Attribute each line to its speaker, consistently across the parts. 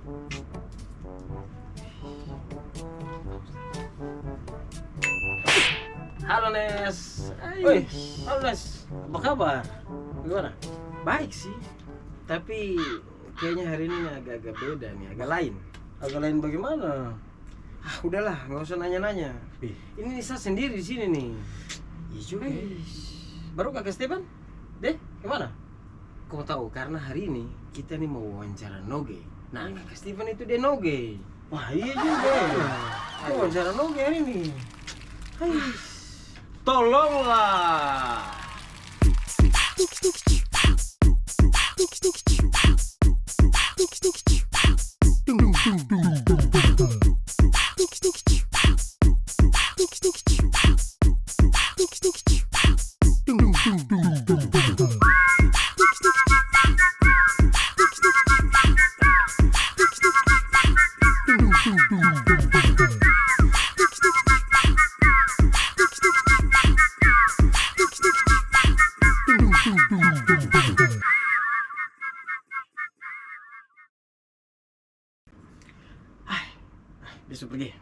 Speaker 1: Halo Nes.
Speaker 2: Oi.
Speaker 1: Halo Nes. Apa kabar? Gimana?
Speaker 2: Baik sih,
Speaker 1: Tapi kayaknya hari ini agak-agak beda nih, agak lain.
Speaker 2: agak lain bagaimana?
Speaker 1: Udahlah, nggak usah nanya-nanya.
Speaker 2: Ih,
Speaker 1: Ini Nisa sendiri di sini nih.
Speaker 2: iya juga.
Speaker 1: Baru kakak Stepan? Deh, kemana? Kau tahu karena hari ini kita nih mau wawancara Noge. Nah, kakak Stepan itu dia Noge.
Speaker 2: Wah iya juga.
Speaker 1: Kita wawancara Noge hari ini. Hai. Tolonglah. Besok pergi.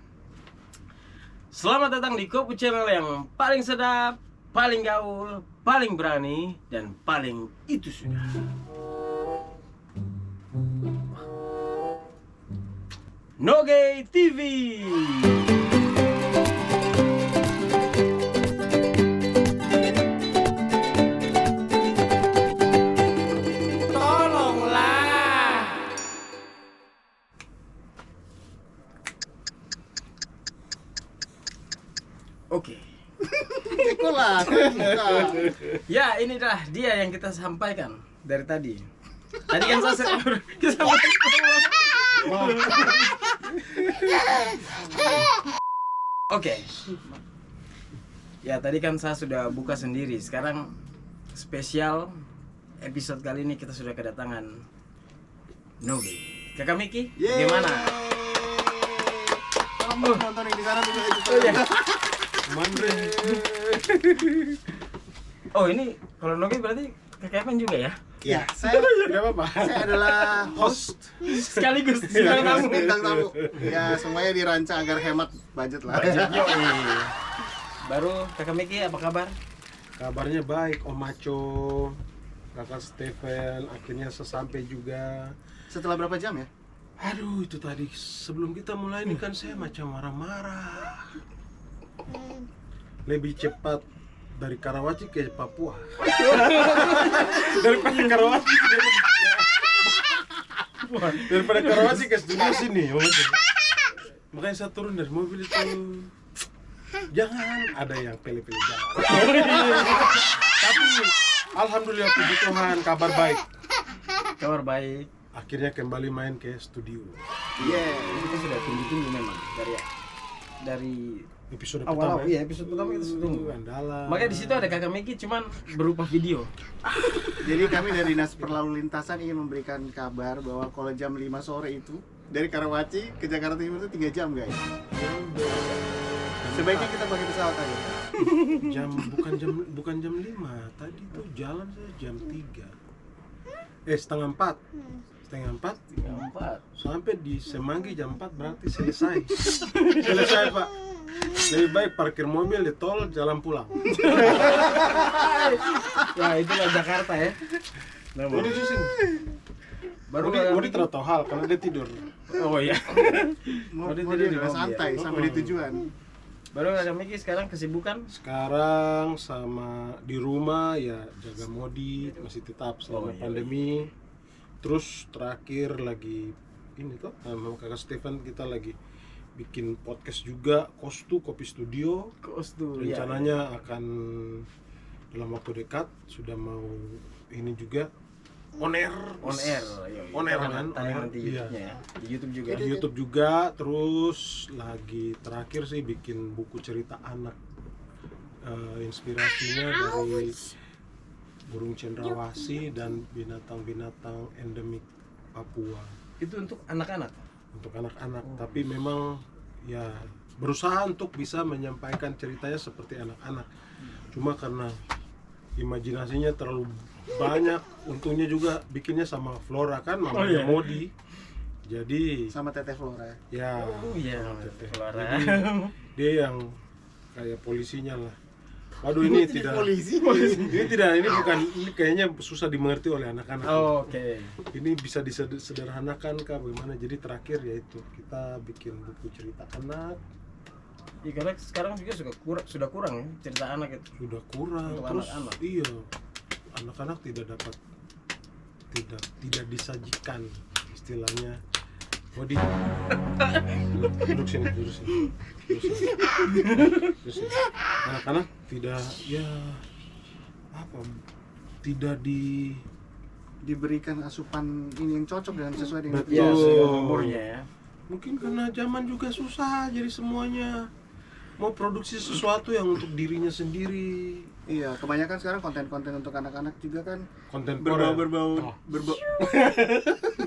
Speaker 1: Selamat datang di Kopu Channel yang paling sedap, paling gaul, paling berani, dan paling itu sudah. Noge TV. Tolonglah. Oke.
Speaker 2: Sekolah.
Speaker 1: Ya, inilah dia yang kita sampaikan dari tadi. Tadi kan saya kita Oke. Ya, tadi kan saya sudah buka sendiri. Sekarang spesial episode kali ini kita sudah kedatangan Noge. Kakak Miki, gimana?
Speaker 2: Kamu nonton yang di sana juga itu.
Speaker 1: Oh, iya.
Speaker 2: Mandre.
Speaker 1: Oh, ini kalau Noge berarti kakak Evan juga ya?
Speaker 2: Ya, saya
Speaker 3: Tidak apa-apa.
Speaker 2: saya adalah host
Speaker 1: Sekaligus bintang tamu.
Speaker 2: bintang tamu. Ya, semuanya dirancang agar hemat budget lah.
Speaker 1: Yoi. Baru kakak Miki apa kabar?
Speaker 3: Kabarnya baik, Om Maco, Kakak Stephen, akhirnya sesampai juga.
Speaker 2: Setelah berapa jam ya?
Speaker 3: Aduh, itu tadi sebelum kita mulai ini kan saya macam marah-marah. Lebih cepat dari Karawaci ke Papua. Daripada Karawaci ke daripada Karawaci ke studio sini. Makanya saya turun dari mobil itu. Jangan ada yang pilih-pilih jangan. Tapi alhamdulillah puji Tuhan kabar baik.
Speaker 1: Kabar baik.
Speaker 3: Akhirnya kembali main ke studio.
Speaker 2: Iya.
Speaker 1: Kita sudah tunggu-tunggu memang dari
Speaker 3: Episode
Speaker 1: awal.
Speaker 3: pertama.
Speaker 1: Iya, episode pertama kita sudah tunggu.
Speaker 3: Andalan.
Speaker 1: Makanya di situ ada kakak Miki cuman berupa video.
Speaker 2: Jadi kami dari Dinas Perlalu Lintasan ingin memberikan kabar bahwa kalau jam 5 sore itu dari Karawaci ke Jakarta Timur itu 3 jam, guys. Sebaiknya kita pakai pesawat aja.
Speaker 3: bukan jam 5. Tadi tuh jalan saya jam 3. Setengah 4. Setengah 4
Speaker 1: Empat.
Speaker 3: sampai di Semanggi jam 4 berarti selesai. Selesai, Pak. Lebih baik parkir mobil di tol, jalan pulang.
Speaker 1: Ya itulah Jakarta ya.
Speaker 3: Wodi susing.
Speaker 1: Baru
Speaker 3: Wodi tidak tahu hal karena dia tidur.
Speaker 1: Oh iya.
Speaker 2: Mau
Speaker 1: Tadi
Speaker 2: dia
Speaker 1: tidur di
Speaker 2: udah
Speaker 1: mobil
Speaker 2: santai
Speaker 1: ya?
Speaker 2: sampai di tujuan.
Speaker 1: Baru kakak Miki sekarang kesibukan.
Speaker 3: Sekarang sama di rumah ya jaga modi masih tetap selama
Speaker 1: iya,
Speaker 3: pandemi. Terus terakhir lagi ini tuh sama kakak Stephen kita lagi bikin podcast juga, Kopi Studio.
Speaker 1: Kostum.
Speaker 3: Rencananya akan dalam waktu dekat sudah mau ini juga on air.
Speaker 1: On air.
Speaker 3: On air,
Speaker 1: Kita
Speaker 3: kan?
Speaker 1: akan tayang
Speaker 3: On air,
Speaker 1: nanti
Speaker 3: iya.
Speaker 1: YouTube-nya ya. Di YouTube juga.
Speaker 3: Di YouTube juga, terus lagi terakhir sih bikin buku cerita anak. Inspirasinya dari burung cendrawasih dan binatang-binatang endemik Papua.
Speaker 1: Itu untuk anak-anak.
Speaker 3: Untuk anak-anak, tapi memang ya berusaha untuk bisa menyampaikan ceritanya seperti anak-anak. Cuma karena imajinasinya terlalu banyak, untungnya juga bikinnya sama Flora kan, mamanya
Speaker 1: iya.
Speaker 3: Modi. Jadi
Speaker 2: Sama Teteh Flora.
Speaker 3: ya
Speaker 1: Oh iya,
Speaker 3: Teteh.
Speaker 1: Flora.
Speaker 3: Jadi, dia yang kayak polisinya lah. Waduh, ini
Speaker 2: Jadi
Speaker 3: tidak
Speaker 2: polisi.
Speaker 3: ini bukan, ini kayaknya susah dimengerti oleh anak-anak.
Speaker 1: Oh, oke.
Speaker 3: Ini bisa disederhanakan kah bagaimana? Jadi terakhir yaitu kita bikin buku cerita anak,
Speaker 1: Ya, karena sekarang juga sudah kurang ya cerita anak itu.
Speaker 3: sudah kurang.
Speaker 1: Untuk
Speaker 3: Terus
Speaker 1: anak-anak.
Speaker 3: iya, anak-anak tidak disajikan istilahnya. Oh, duduk sini. Anak-anak tidak, ya apa, tidak
Speaker 2: Diberikan asupan ini yang cocok dengan sesuai dengan
Speaker 3: Betul.
Speaker 1: Ya,
Speaker 2: usia.
Speaker 1: sesuai umurnya ya.
Speaker 3: mungkin karena zaman juga susah, jadi semuanya mau produksi sesuatu yang untuk dirinya sendiri.
Speaker 2: Iya, kebanyakan sekarang konten-konten untuk anak-anak juga kan
Speaker 3: Konten Korea. Oh.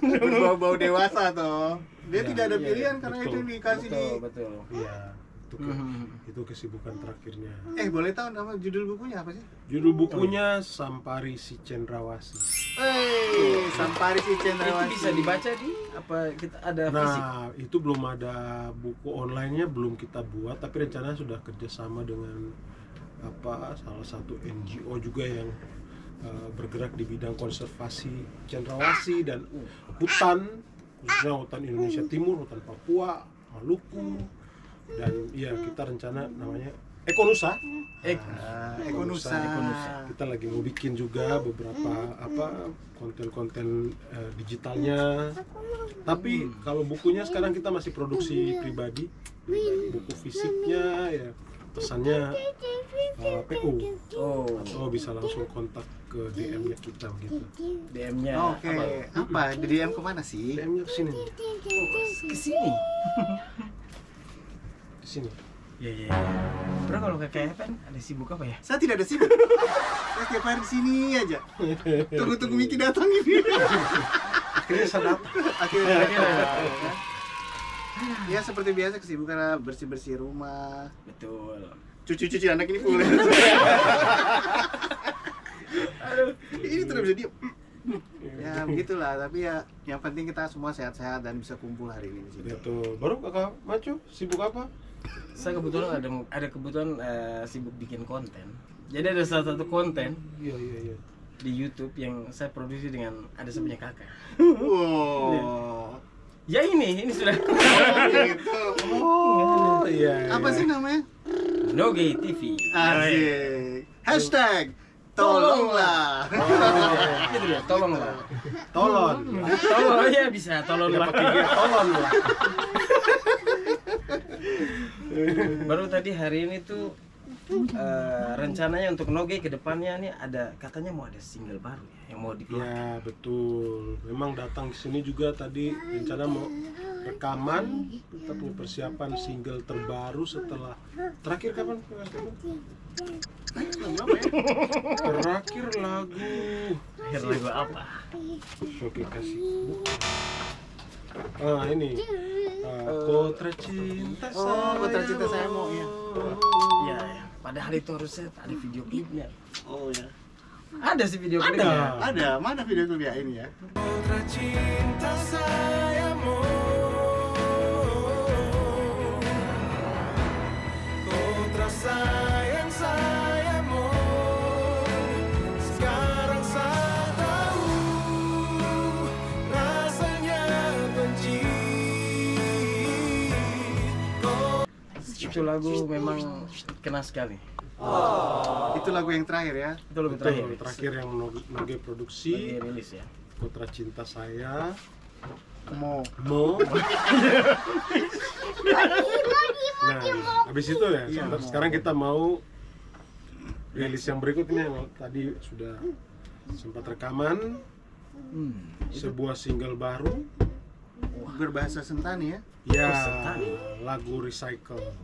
Speaker 2: berbau dewasa toh. Dia
Speaker 3: Iya,
Speaker 2: tidak ada
Speaker 1: iya,
Speaker 2: pilihan karena
Speaker 3: betul.
Speaker 2: itu yang dikasih di.
Speaker 1: Betul.
Speaker 3: Iya,
Speaker 1: Mhm.
Speaker 3: itu kesibukan terakhirnya.
Speaker 2: Boleh tahu nama judul bukunya apa sih?
Speaker 3: Judul bukunya Sampari si Cendrawasih.
Speaker 2: Sampari si
Speaker 1: Itu
Speaker 2: Cendrawasih.
Speaker 1: bisa dibaca di apa kita ada fisik?
Speaker 3: Nah, itu belum ada buku online-nya, belum kita buat, tapi rencananya sudah kerjasama dengan salah satu NGO juga yang bergerak di bidang konservasi cendrawasih dan hutan, khususnya hutan Indonesia Timur, hutan Papua, Maluku, dan iya kita rencana namanya Ekonusa.
Speaker 2: Ekonusa.
Speaker 3: Kita lagi mau bikin juga beberapa konten-konten digitalnya. Tapi kalau bukunya sekarang kita masih produksi pribadi, buku fisiknya ya pesannya PO. Oh, bisa langsung kontak ke DM-nya kita begitu.
Speaker 1: DM-nya
Speaker 2: Oke, apa? Di DM kemana sih?
Speaker 3: DM-nya kesini,
Speaker 1: ke sini.
Speaker 3: kesini.
Speaker 1: Iya. Bro, kalau kayak Evan ada sibuk apa ya?
Speaker 2: Saya tidak ada sibuk. Saya tiap hari di sini aja. Tunggu Miki datang ini.
Speaker 3: Akhirnya saya datang.
Speaker 2: Akhirnya. Ya seperti biasa kesibukan bersih-bersih rumah.
Speaker 1: Betul.
Speaker 2: Cuci anak ini full. Aduh, ini tidak bisa diam. Ya begitulah, tapi ya yang penting kita semua sehat-sehat dan bisa kumpul hari ini di sini.
Speaker 3: Betul. Baru kakak Macu sibuk apa?
Speaker 1: Saya kebetulan ada kebutuhan sibuk bikin konten. Jadi ada salah satu konten
Speaker 3: Iya.
Speaker 1: di YouTube yang saya produksi dengan ada saya punya kakak.
Speaker 2: Wow.
Speaker 1: Ya ini sudah
Speaker 2: Gitu.
Speaker 3: Oh, iya.
Speaker 2: Apa sih namanya?
Speaker 1: Noge TV.
Speaker 2: Asik. Hashtag tolonglah.
Speaker 1: Itu dia, tolonglah.
Speaker 3: Tolong.
Speaker 1: Tolong ya bisa, tolonglah.
Speaker 3: Tolong lah.
Speaker 1: Baru tadi hari ini tuh rencananya untuk Noge ke depannya nih ada katanya mau ada single baru ya yang mau dikeluarkan.
Speaker 3: Ya betul. Memang datang ke sini juga tadi rencana mau rekaman, kita punya persiapan single terbaru setelah terakhir kapan? Terakhir lagu.
Speaker 1: Akhir lagu apa?
Speaker 3: Oke, kasih. Ini. Kotra cinta saya.
Speaker 2: Oh, Kotra Cinta Saya Mau, ya.
Speaker 1: Iya, ya. Padahal itu harusnya ada video klipnya.
Speaker 2: Oh ya.
Speaker 1: Ada sih video klipnya.
Speaker 2: Ada. Mana video klipnya ini ya?
Speaker 3: Kotra cinta sayangmu, kotra sayang sayangmu, sekarang saya tahu rasanya benci.
Speaker 1: Itu lagu memang kena sekali.
Speaker 2: Itu lagu yang terakhir ya.
Speaker 1: Itu lagu
Speaker 3: Terakhir,
Speaker 1: terakhir.
Speaker 3: terakhir yang Noge
Speaker 1: Lagi
Speaker 3: produksi,
Speaker 1: rilis ya.
Speaker 3: Kotra cinta saya.
Speaker 2: Mau.
Speaker 3: Nah, habis itu ya,
Speaker 2: Iya,
Speaker 3: sekarang kita mau rilis yang berikutnya yang tadi sudah sempat rekaman, sebuah single baru,
Speaker 2: Berbahasa Sentani ya.
Speaker 3: ya
Speaker 1: Sentani.
Speaker 3: lagu Recycle.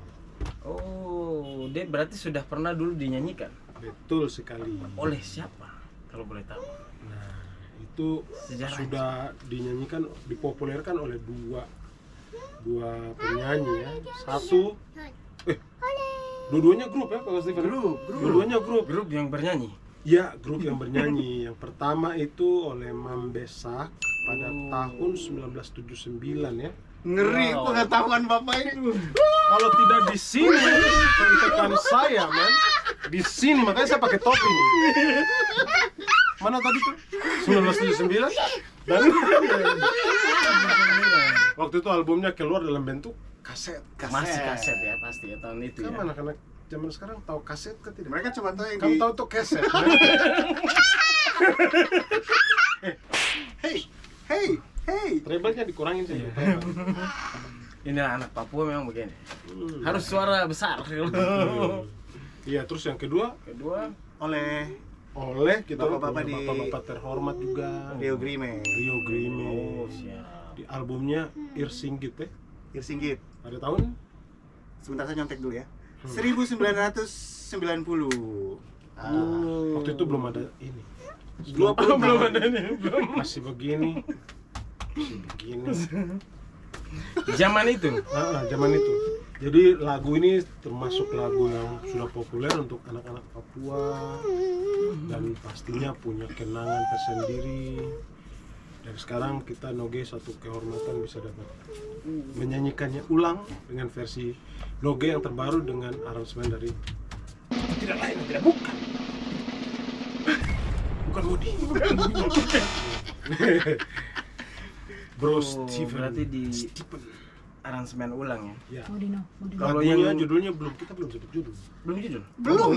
Speaker 1: Oh, dia berarti sudah pernah dulu dinyanyikan.
Speaker 3: Betul sekali.
Speaker 1: Oleh siapa? Kalau boleh tahu.
Speaker 3: Nah, itu
Speaker 1: Sejarahnya.
Speaker 3: sudah dinyanyikan, dipopulerkan oleh dua penyanyi ya. Satu, dua-duanya grup ya, Pak Steven?
Speaker 2: Grup.
Speaker 3: Dua-duanya grup.
Speaker 1: Grup yang bernyanyi.
Speaker 3: Ya, grup yang bernyanyi. Yang pertama itu oleh Mam Besak pada tahun 1979 ya.
Speaker 2: Ngeri
Speaker 1: Wow.
Speaker 2: pengetahuan Bapak ini.
Speaker 3: Kalau tidak di sini, kontekan saya, man. Di sini, makanya saya pakai topi nih. Mana tadi tuh? 1979? Dan waktu itu albumnya keluar dalam bentuk kaset.
Speaker 1: Masih kaset ya pasti ya tahun itu ya.
Speaker 3: Kan anak-anak zaman sekarang tahu kaset kan tidak?
Speaker 2: Mereka cuma tahu yang
Speaker 3: Kamu
Speaker 2: di
Speaker 3: tahu tuh kaset, man?
Speaker 2: hey, hey, hey.
Speaker 3: Treble-nya dikurangin sih.
Speaker 1: Inilah anak Papua memang begini. Harus suara besar.
Speaker 3: Iya, terus yang kedua
Speaker 1: Kedua,
Speaker 2: Oleh
Speaker 3: kita
Speaker 2: Bapak-bapak
Speaker 3: punya
Speaker 2: di-
Speaker 3: bapak-bapak terhormat juga.
Speaker 2: Rio Grime,
Speaker 3: Rio Grime.
Speaker 1: oh siap.
Speaker 3: Di albumnya Irsinggit ya.
Speaker 2: Irsinggit.
Speaker 3: Pada tahun
Speaker 2: Sebentar saya nyontek dulu ya. 1990.
Speaker 3: waktu itu belum ada ini.
Speaker 2: 20 tahun.
Speaker 3: Masih begini. Masih begini.
Speaker 1: Zaman itu.
Speaker 3: Zaman itu. Jadi lagu ini termasuk lagu yang sudah populer untuk anak-anak Papua dan pastinya punya kenangan tersendiri. Dan sekarang kita Noge satu kehormatan bisa dapat menyanyikannya ulang dengan versi Noge yang terbaru dengan aransemen dari tidak lain dan tidak bukan Modi. Bro
Speaker 1: Oh,
Speaker 3: Steven.
Speaker 1: berarti di
Speaker 3: Stephen.
Speaker 1: aransemen ulang ya.
Speaker 3: Ya.
Speaker 4: Modino.
Speaker 1: Kalau
Speaker 3: Lagunya
Speaker 1: yang-
Speaker 3: judulnya kita belum sebut judul.
Speaker 1: Belum judul.
Speaker 2: Belum.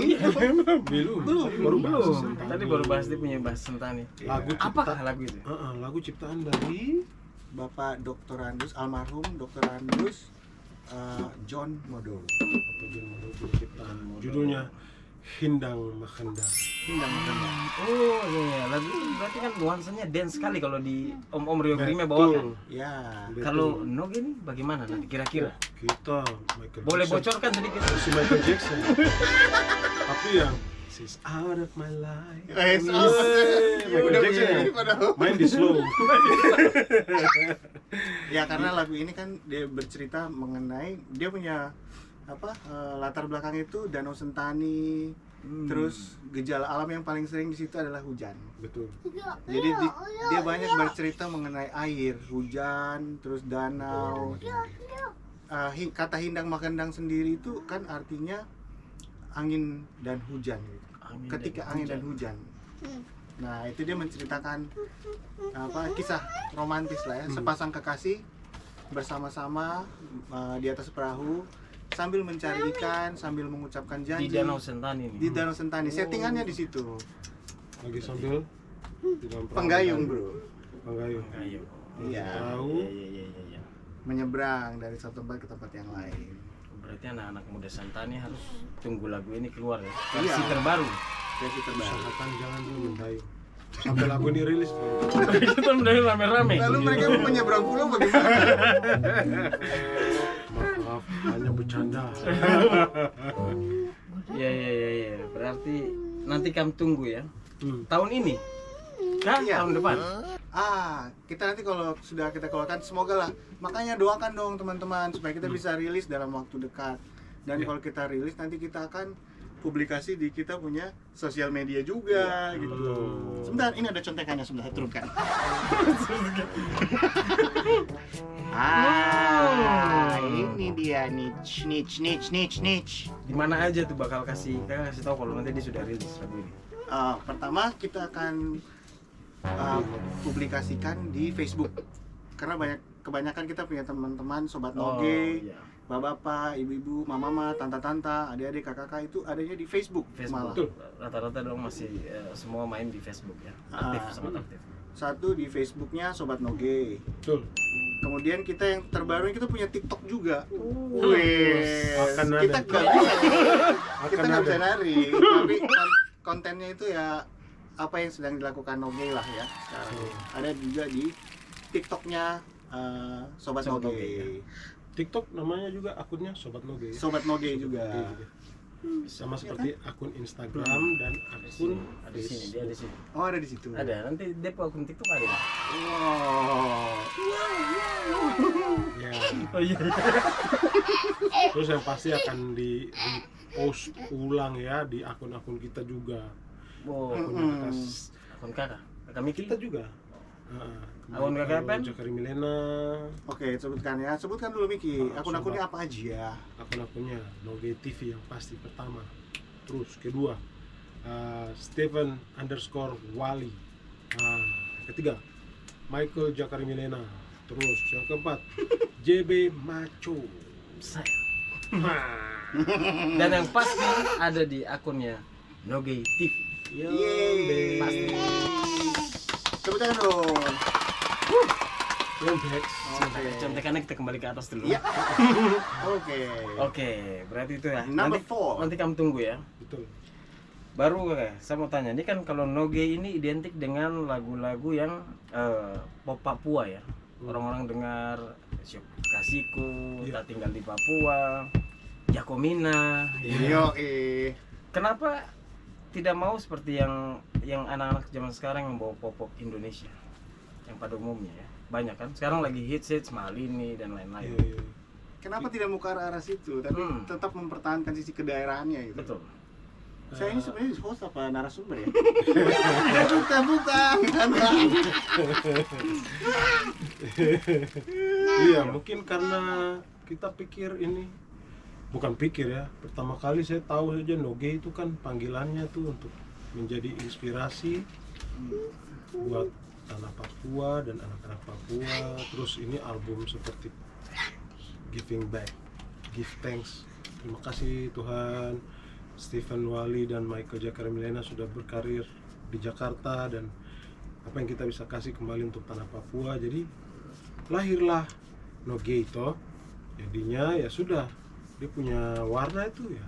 Speaker 3: Belum. Baru bahas Sentani.
Speaker 1: Tadi baru bahas dia punya bahas Sentani.
Speaker 3: Lagu
Speaker 1: Apa
Speaker 3: cipta-
Speaker 1: lagu itu?
Speaker 3: Lagu ciptaan dari
Speaker 2: Bapak Dr. Andus, almarhum Dr. Andus John Modo.
Speaker 3: apa judul ciptaan? Judulnya Hindang Makanda.
Speaker 1: Hindang Makanda. Oh iya, iya. Lagu itu berarti kan nuansanya dance sekali kalau di Om Rio Grime bawakan.
Speaker 2: Ya.
Speaker 1: Kalau Noge ini bagaimana nanti kira-kira?
Speaker 3: Kita Michael
Speaker 1: Boleh
Speaker 3: Jackson.
Speaker 1: bocorkan sedikit?
Speaker 3: Si Michael Jackson. Tapi yang She's out of my life. Michael
Speaker 2: Udah
Speaker 3: Jackson
Speaker 2: begini
Speaker 3: yang
Speaker 2: padahal.
Speaker 3: main di slow.
Speaker 2: Ya karena lagu ini kan dia bercerita mengenai dia punya latar belakang itu Danau Sentani, terus gejala alam yang paling sering di situ adalah hujan.
Speaker 3: Betul.
Speaker 2: Jadi dia banyak bercerita mengenai air, hujan, terus danau. Kata hindang makandang sendiri itu kan artinya angin dan hujan gitu. Ketika angin dan hujan. Nah, itu dia menceritakan kisah romantis lah ya, sepasang kekasih bersama-sama di atas perahu sambil mencari ikan, sambil mengucapkan janji
Speaker 1: Di Danau Sentani nih.
Speaker 2: di Danau Sentani. Settingannya di situ.
Speaker 3: Lagi sambil di dalam perahu.
Speaker 2: Penggayung, Bro.
Speaker 3: Penggayung.
Speaker 1: Ayo.
Speaker 2: Iya.
Speaker 3: Perahu.
Speaker 1: Iya.
Speaker 2: Menyeberang dari satu tempat ke tempat yang lain.
Speaker 1: Berarti anak-anak muda Sentani harus tunggu lagu ini keluar ya.
Speaker 2: Iya.
Speaker 1: Versi terbaru.
Speaker 2: Versi terbaru.
Speaker 3: Usahakan jangan dulu mendayung. Sampai lagu ini rilis baru.
Speaker 1: Kita mendengar rame-rame.
Speaker 2: Lalu mereka mau menyeberang pulau bagaimana?
Speaker 3: Maaf, hanya bercanda.
Speaker 1: Iya. Berarti nanti kami tunggu ya.
Speaker 3: Hmm.
Speaker 1: Tahun ini? Kah?
Speaker 2: Iya.
Speaker 1: Tahun depan?
Speaker 2: Kita nanti kalau sudah kita keluarkan, semoga lah. Makanya doakan dong teman-teman supaya kita bisa rilis dalam waktu dekat. Dan kalau kita rilis nanti kita akan publikasi di kita punya sosial media juga gitu. Sebentar, ini ada contekannya, sebentar turunkan. Ini dia niche.
Speaker 1: Di mana aja tuh bakal kasih tahu kalau nanti dia sudah rilis lagu ini.
Speaker 2: Pertama kita akan publikasikan di Facebook karena kebanyakan kita punya teman-teman sobat Noge,
Speaker 1: iya.
Speaker 2: bapak-bapak, ibu-ibu, mama-mama, tante-tante, adik-adik, kakak-kakak itu adanya di Facebook, malah.
Speaker 1: Facebook. Rata-rata dong masih semua main di Facebook ya. Aktif, sangat aktif.
Speaker 2: Satu di Facebooknya sobat Noge.
Speaker 3: Betul.
Speaker 2: Kemudian kita yang terbaru kita punya TikTok juga.
Speaker 3: Akan ada.
Speaker 2: Kita nggak bisa, kita
Speaker 3: Akan
Speaker 2: nggak bisa
Speaker 3: ada.
Speaker 2: nari, tapi kontennya itu ya apa yang sedang dilakukan Noge lah ya sekarang. Ada juga di TikToknya sobat
Speaker 1: Sobat
Speaker 2: Noge.
Speaker 1: Noge, ya.
Speaker 3: TikTok namanya juga akunnya Sobat Noge.
Speaker 2: Sobat Noge juga.
Speaker 3: Sama seperti akun Instagram dan akun
Speaker 1: Ada di sini, dia ada di sini.
Speaker 2: Oh, ada di situ.
Speaker 1: Ada, nanti Depo akun TikTok ada.
Speaker 2: Wow.
Speaker 3: Ya.
Speaker 1: Oh iya.
Speaker 3: Terus yang pasti akan di repost ulang ya di akun-akun kita juga.
Speaker 1: Oh,
Speaker 3: Akunnya bekas
Speaker 1: akun kakak Miki.
Speaker 3: kita juga.
Speaker 1: Akun kakak apa?
Speaker 3: Jakari Milena.
Speaker 2: Oke, sebutkan dulu Miki.
Speaker 3: Ah,
Speaker 2: Akun-akunnya apa aja?
Speaker 3: Akun-akunnya Noge TV yang pasti pertama. Terus kedua Stephen_Wali. Ketiga Michael Jakari Milena. Terus yang keempat JB Macho.
Speaker 1: Saya. Dan yang pasti ada di akunnya Noge TV.
Speaker 2: Yeay.
Speaker 1: Pasti.
Speaker 2: Tepuk tangan dong.
Speaker 3: Yang
Speaker 2: Oke.
Speaker 1: Contekannya kita kembali ke atas dulu.
Speaker 2: Iya. Oke.
Speaker 1: Oke, berarti itu ya.
Speaker 2: Number
Speaker 1: Nanti,
Speaker 2: 4.
Speaker 1: nanti kamu tunggu ya.
Speaker 3: Betul.
Speaker 1: Baru saya mau tanya, ini kan kalau Noge ini identik dengan lagu-lagu yang pop Papua ya. Orang-orang dengar Syuk Kasihku,
Speaker 3: Iya.
Speaker 1: Tak Tinggal di Papua, Jakomina.
Speaker 2: Yo,
Speaker 1: Kenapa tidak mau seperti yang anak-anak zaman sekarang yang bawa pop Indonesia yang pada umumnya ya? Banyak kan sekarang lagi hits Malini dan lain-lain.
Speaker 3: Iya.
Speaker 2: Kenapa tidak mau ke arah situ, tapi tetap mempertahankan sisi kedaerahannya gitu?
Speaker 1: Betul.
Speaker 2: Saya ini sebenarnya host apa narasumber ya? Bukan.
Speaker 3: Iya, mungkin karena kita pikir ini bukan pikir ya. Pertama kali saya tahu saja Noge itu kan panggilannya tuh untuk menjadi inspirasi buat tanah Papua dan anak-anak Papua. Terus ini album seperti Giving Back, Give Thanks. Terima kasih Tuhan, Stephen Wali dan Michael Jakari Milena sudah berkarir di Jakarta, dan apa yang kita bisa kasih kembali untuk tanah Papua. Jadi lahirlah Noge itu. Jadinya ya sudah, dia punya warna itu ya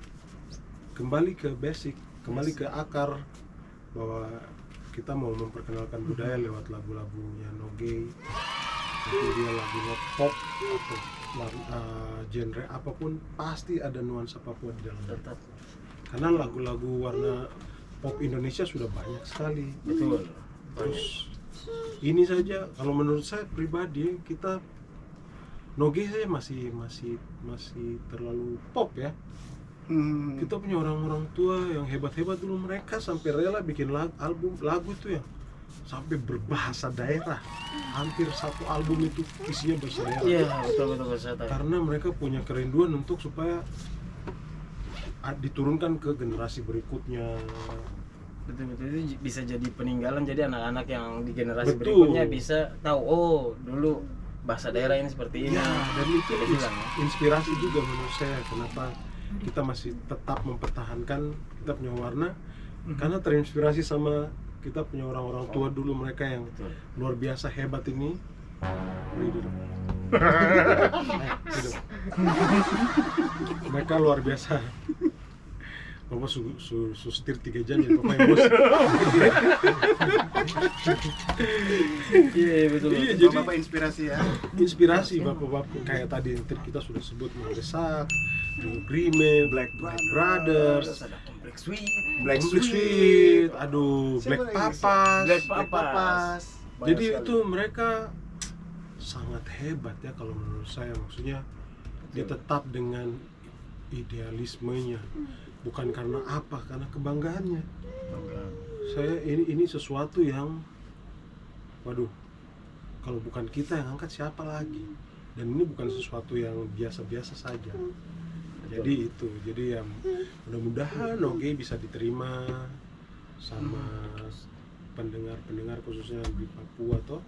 Speaker 3: kembali ke basic, kembali ke akar, bahwa kita mau memperkenalkan budaya lewat lagu-lagunya Noge. Itu dia lagunya pop atau genre apapun pasti ada nuansa Papua di dalamnya.
Speaker 1: Tetap.
Speaker 3: Karena lagu-lagu warna pop Indonesia sudah banyak sekali.
Speaker 1: Betul.
Speaker 3: Terus ini saja kalau menurut saya pribadi, kita Noge saya masih terlalu pop ya. Kita punya orang-orang tua yang hebat-hebat dulu, mereka sampai rela bikin lagu itu ya sampai berbahasa daerah. Hampir satu album itu isinya bahasa daerah.
Speaker 1: Iya, betul saya tahu.
Speaker 3: Karena mereka punya kerinduan untuk supaya diturunkan ke generasi berikutnya.
Speaker 1: Betul itu bisa jadi peninggalan, jadi anak-anak yang di generasi
Speaker 3: Betul.
Speaker 1: berikutnya bisa tahu, oh dulu bahasa daerah ini seperti ini.
Speaker 3: Ya, dan itu
Speaker 1: Kita bilang ya.
Speaker 3: inspirasi juga menurut saya kenapa kita masih tetap mempertahankan kita punya warna, karena terinspirasi sama kita punya orang-orang tua dulu, mereka yang
Speaker 1: Betul.
Speaker 3: luar biasa hebat ini. Duduk. Duduk. Mereka luar biasa. Bapak setir 3 jam ya, Bapak yang bos.
Speaker 1: Iya betul.
Speaker 3: Iya,
Speaker 2: Jadi
Speaker 3: jadi
Speaker 2: Bapak inspirasi ya.
Speaker 3: inspirasi bapak-bapak kayak tadi yang kita sudah sebut, Mendesak, Grime,
Speaker 2: Black
Speaker 3: Brothers,
Speaker 1: Terus ada Black Sweet.
Speaker 2: Black
Speaker 3: Sweet, aduh,
Speaker 2: Siapa
Speaker 3: Black
Speaker 2: lagi sih?
Speaker 3: Papas.
Speaker 1: Black
Speaker 2: Black
Speaker 1: Papas.
Speaker 2: Papas.
Speaker 1: Banyak
Speaker 3: Jadi
Speaker 1: sekali.
Speaker 3: itu mereka sangat hebat ya kalau menurut saya, maksudnya dia tetap dengan idealismenya, bukan karena apa, karena kebanggaannya. Saya ini sesuatu yang, waduh, kalau bukan kita yang angkat siapa lagi, dan ini bukan sesuatu yang biasa-biasa saja. Jadi itu, jadi yang mudah-mudahan Noge bisa diterima sama pendengar khususnya di Papua toh,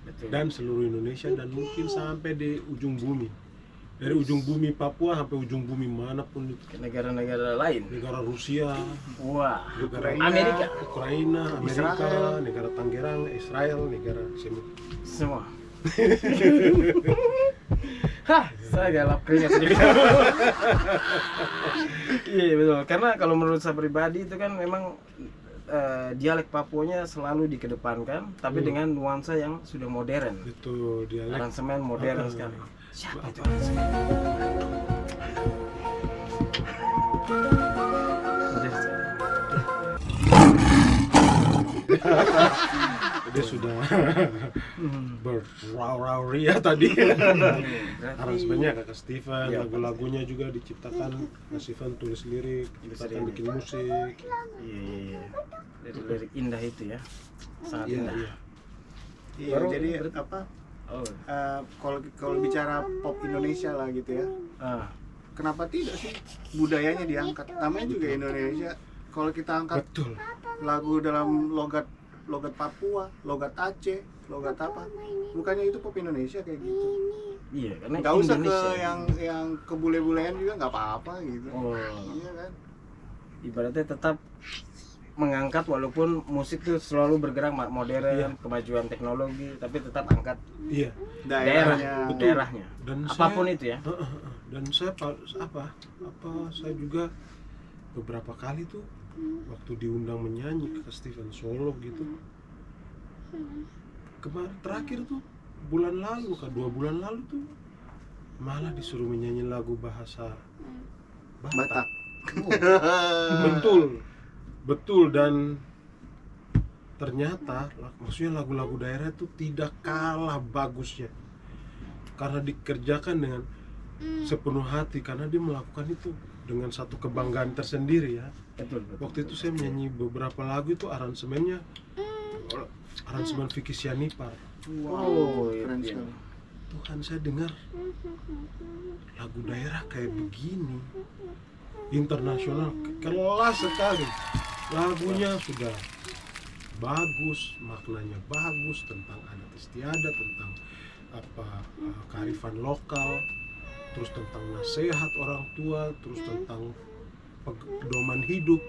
Speaker 1: Betul.
Speaker 3: dan seluruh Indonesia, dan mungkin sampai di ujung bumi, dari ujung bumi Papua sampai ujung bumi manapun itu,
Speaker 1: Ke negara-negara lain.
Speaker 3: negara Rusia,
Speaker 1: Wah.
Speaker 3: negara
Speaker 1: Amerika.
Speaker 3: Ukraina, Amerika,
Speaker 2: Israel.
Speaker 3: negara Tangerang, Israel, negara Semut.
Speaker 1: Semua. Hah, saya galap keringat sedikit. Iya betul. Karena kalau menurut saya pribadi itu kan memang dialek Papuanya selalu dikedepankan, tapi dengan nuansa yang sudah modern.
Speaker 3: Itu dialek.
Speaker 1: Aransemen modern
Speaker 3: Ah.
Speaker 1: sekali. Siapa itu aransemen? Modern sekali.
Speaker 3: dia sudah berrau-rau ria tadi. Aransemennya Kakak Steven,
Speaker 1: Iya.
Speaker 3: lagu-lagunya juga diciptakan Kak Steven, tulis lirik, ciptakan bikin musik.
Speaker 1: Iya. Lirik indah itu ya. Sangat
Speaker 3: Iya,
Speaker 1: indah.
Speaker 3: iya.
Speaker 2: Iya,
Speaker 1: Baru
Speaker 2: jadi
Speaker 1: berarti-
Speaker 2: apa?
Speaker 1: Oh.
Speaker 2: Kalau bicara pop Indonesia lah gitu ya.
Speaker 1: Ah.
Speaker 2: Kenapa tidak sih budayanya diangkat? Namanya juga Indonesia. Kalau kita angkat
Speaker 3: Betul.
Speaker 2: lagu dalam logat Papua, logat Aceh, logat apa? Bukannya itu pop Indonesia kayak gitu?
Speaker 1: Iya, karena
Speaker 2: Nggak usah ke
Speaker 1: Indonesia.
Speaker 2: yang ke bule-bulean juga nggak apa-apa gitu.
Speaker 1: Oh.
Speaker 2: Iya kan?
Speaker 1: Ibaratnya tetap mengangkat walaupun musik tuh selalu bergerak modern,
Speaker 3: Iya.
Speaker 1: kemajuan teknologi, tapi tetap angkat
Speaker 3: Iya.
Speaker 2: Daerahnya.
Speaker 3: Betul.
Speaker 1: daerahnya.
Speaker 3: Dan
Speaker 1: Apapun
Speaker 3: saya,
Speaker 1: itu ya.
Speaker 3: Dan saya saya juga beberapa kali tuh waktu diundang menyanyi ke Steven Solo gitu. Kemarin terakhir tuh bulan lalu, 2 bulan lalu tuh malah disuruh menyanyi lagu bahasa
Speaker 2: Batak.
Speaker 3: Betul, betul. Dan ternyata maksudnya lagu-lagu daerah itu tidak kalah bagusnya karena dikerjakan dengan sepenuh hati, karena dia melakukan itu dengan satu kebanggaan tersendiri ya.
Speaker 1: Betul, betul.
Speaker 3: Waktu itu saya menyanyi beberapa lagu itu aransemennya aransemen Vicky Sianipar.
Speaker 1: Wow,
Speaker 2: Keren
Speaker 1: iya.
Speaker 2: sekali.
Speaker 3: Tuhan, saya dengar lagu daerah kayak begini, internasional, kelas sekali. Lagunya sudah bagus, maknanya bagus, tentang adat istiadat, tentang kearifan lokal, terus tentang nasihat orang tua, terus tentang pedoman hidup,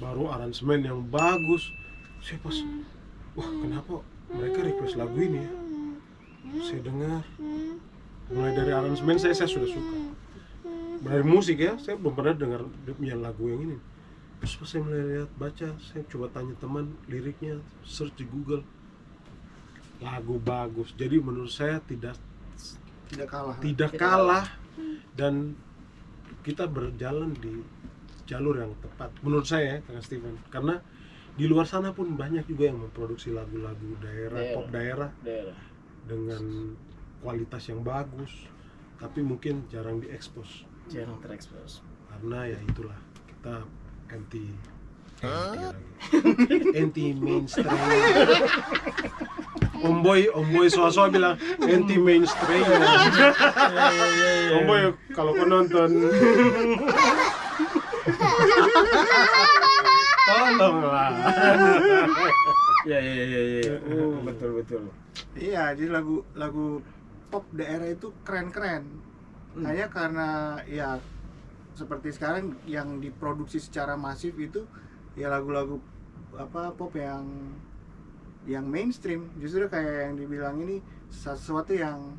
Speaker 3: baru aransemen yang bagus. Saya pas, wah kenapa mereka request lagu ini ya? Saya dengar, mulai dari aransemen saya sudah suka. Dari musik ya, saya belum pernah dengar dia punya lagu yang ini. Terus pas saya mulai lihat, baca, saya coba tanya teman liriknya, search di Google, lagu bagus. Jadi menurut saya tidak kalah, dan kita berjalan di jalur yang tepat menurut saya ya, Kang Steven. Karena di luar sana pun banyak juga yang memproduksi lagu-lagu daerah, pop daerah dengan kualitas yang bagus, tapi mungkin jarang diekspos
Speaker 1: Jarang terekspos.
Speaker 3: karena ya itulah, kita anti mainstream. Omboy soa bilang anti mainstream. Omboy kalau kau nonton, tolonglah.
Speaker 1: Iya. Betul.
Speaker 2: Iya, jadi lagu pop daerah itu keren-keren. Hanya karena ya seperti sekarang yang diproduksi secara masif itu ya lagu-lagu pop yang mainstream. Justru kayak yang dibilang ini, sesuatu yang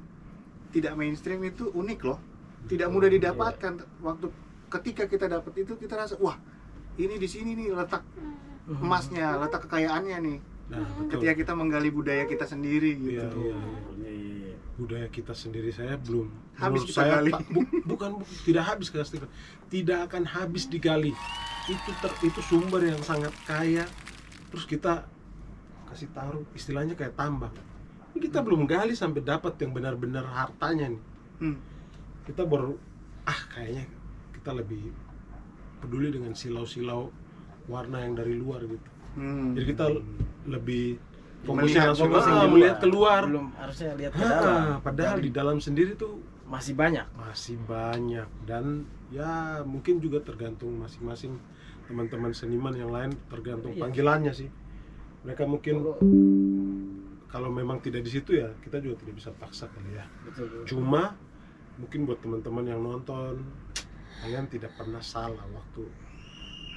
Speaker 2: tidak mainstream itu unik loh. Tidak mudah didapatkan. Waktu ketika kita dapat itu, kita rasa wah, ini di sini nih letak emasnya, letak kekayaannya nih.
Speaker 3: Nah, betul.
Speaker 2: Ketika kita menggali budaya kita sendiri gitu.
Speaker 3: Iya.
Speaker 1: Iya.
Speaker 3: Budaya kita sendiri saya belum
Speaker 2: Habis
Speaker 3: menurut
Speaker 2: kita
Speaker 3: saya,
Speaker 2: gali.
Speaker 3: bukan tidak habis, Kak Steven. Tidak akan habis digali. Itu sumber yang sangat kaya. Terus kita kasih taruh, istilahnya kayak tambang. Ini kita belum gali sampai dapat yang benar-benar hartanya nih. Kita baru kayaknya kita lebih peduli dengan silau-silau warna yang dari luar gitu. Jadi kita lebih fokusnya langsung
Speaker 1: Fokus yang di luar.
Speaker 3: melihat keluar.
Speaker 1: Belum, harusnya lihat ke dalam.
Speaker 3: Padahal di dalam sendiri tuh
Speaker 1: Masih banyak.
Speaker 3: dan ya mungkin juga tergantung masing-masing teman-teman seniman yang lain, tergantung
Speaker 1: Iya.
Speaker 3: panggilannya sih. Mereka mungkin kalau memang tidak di situ ya kita juga tidak bisa paksa kali ya.
Speaker 1: Betul.
Speaker 3: Cuma mungkin buat teman-teman yang nonton, kalian tidak pernah salah waktu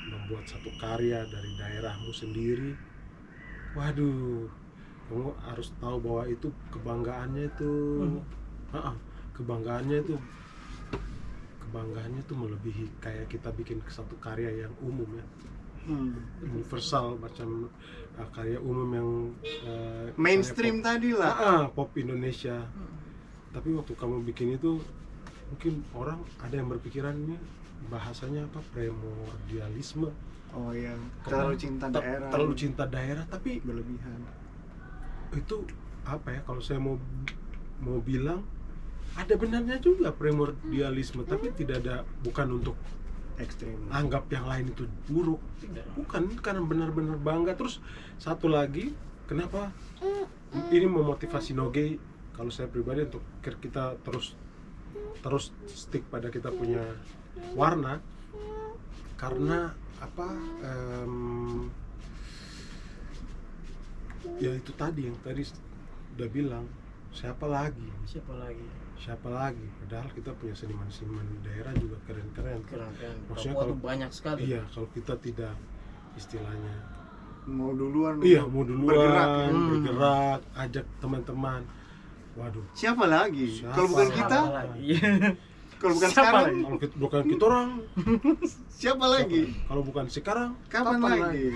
Speaker 3: membuat satu karya dari daerahmu sendiri. Waduh, kamu harus tahu bahwa itu kebanggaannya itu, kebanggaannya itu melebihi kayak kita bikin satu karya yang umum ya, universal, macam karya umum yang
Speaker 2: Mainstream
Speaker 3: pop,
Speaker 2: tadi lah.
Speaker 3: pop Indonesia. Tapi waktu kamu bikin itu, mungkin orang ada yang berpikiran ini bahasanya apa, primordialisme.
Speaker 2: Oh iya, terlalu cinta daerah.
Speaker 3: Terlalu cinta daerah, tapi
Speaker 2: berlebihan.
Speaker 3: itu apa ya, kalau saya mau bilang ada benarnya juga primordialisme, tapi tidak ada, bukan untuk
Speaker 2: Ekstrim.
Speaker 3: anggap yang lain itu buruk, bukan, karena benar-benar bangga. Terus satu lagi, kenapa ini memotivasi Noge, kalau saya pribadi, untuk kita terus stick pada kita punya warna, karena apa, ya itu tadi yang tadi udah bilang, siapa lagi, padahal kita punya seniman daerah juga keren-keren. Maksudnya
Speaker 1: Papua
Speaker 3: kalau
Speaker 1: tuh banyak sekali.
Speaker 3: iya, kalau kita tidak istilahnya
Speaker 2: Mau duluan
Speaker 3: bergerak,
Speaker 2: bergerak.
Speaker 3: ajak teman-teman. Waduh,
Speaker 2: Siapa lagi?
Speaker 3: Siapa
Speaker 2: Kalau bukan
Speaker 3: lagi?
Speaker 2: kita, kalau bukan
Speaker 1: Siapa
Speaker 2: sekarang,
Speaker 1: lagi?
Speaker 3: kalau bukan kita orang,
Speaker 2: siapa lagi?
Speaker 3: kalau bukan sekarang,
Speaker 2: Kapan lagi?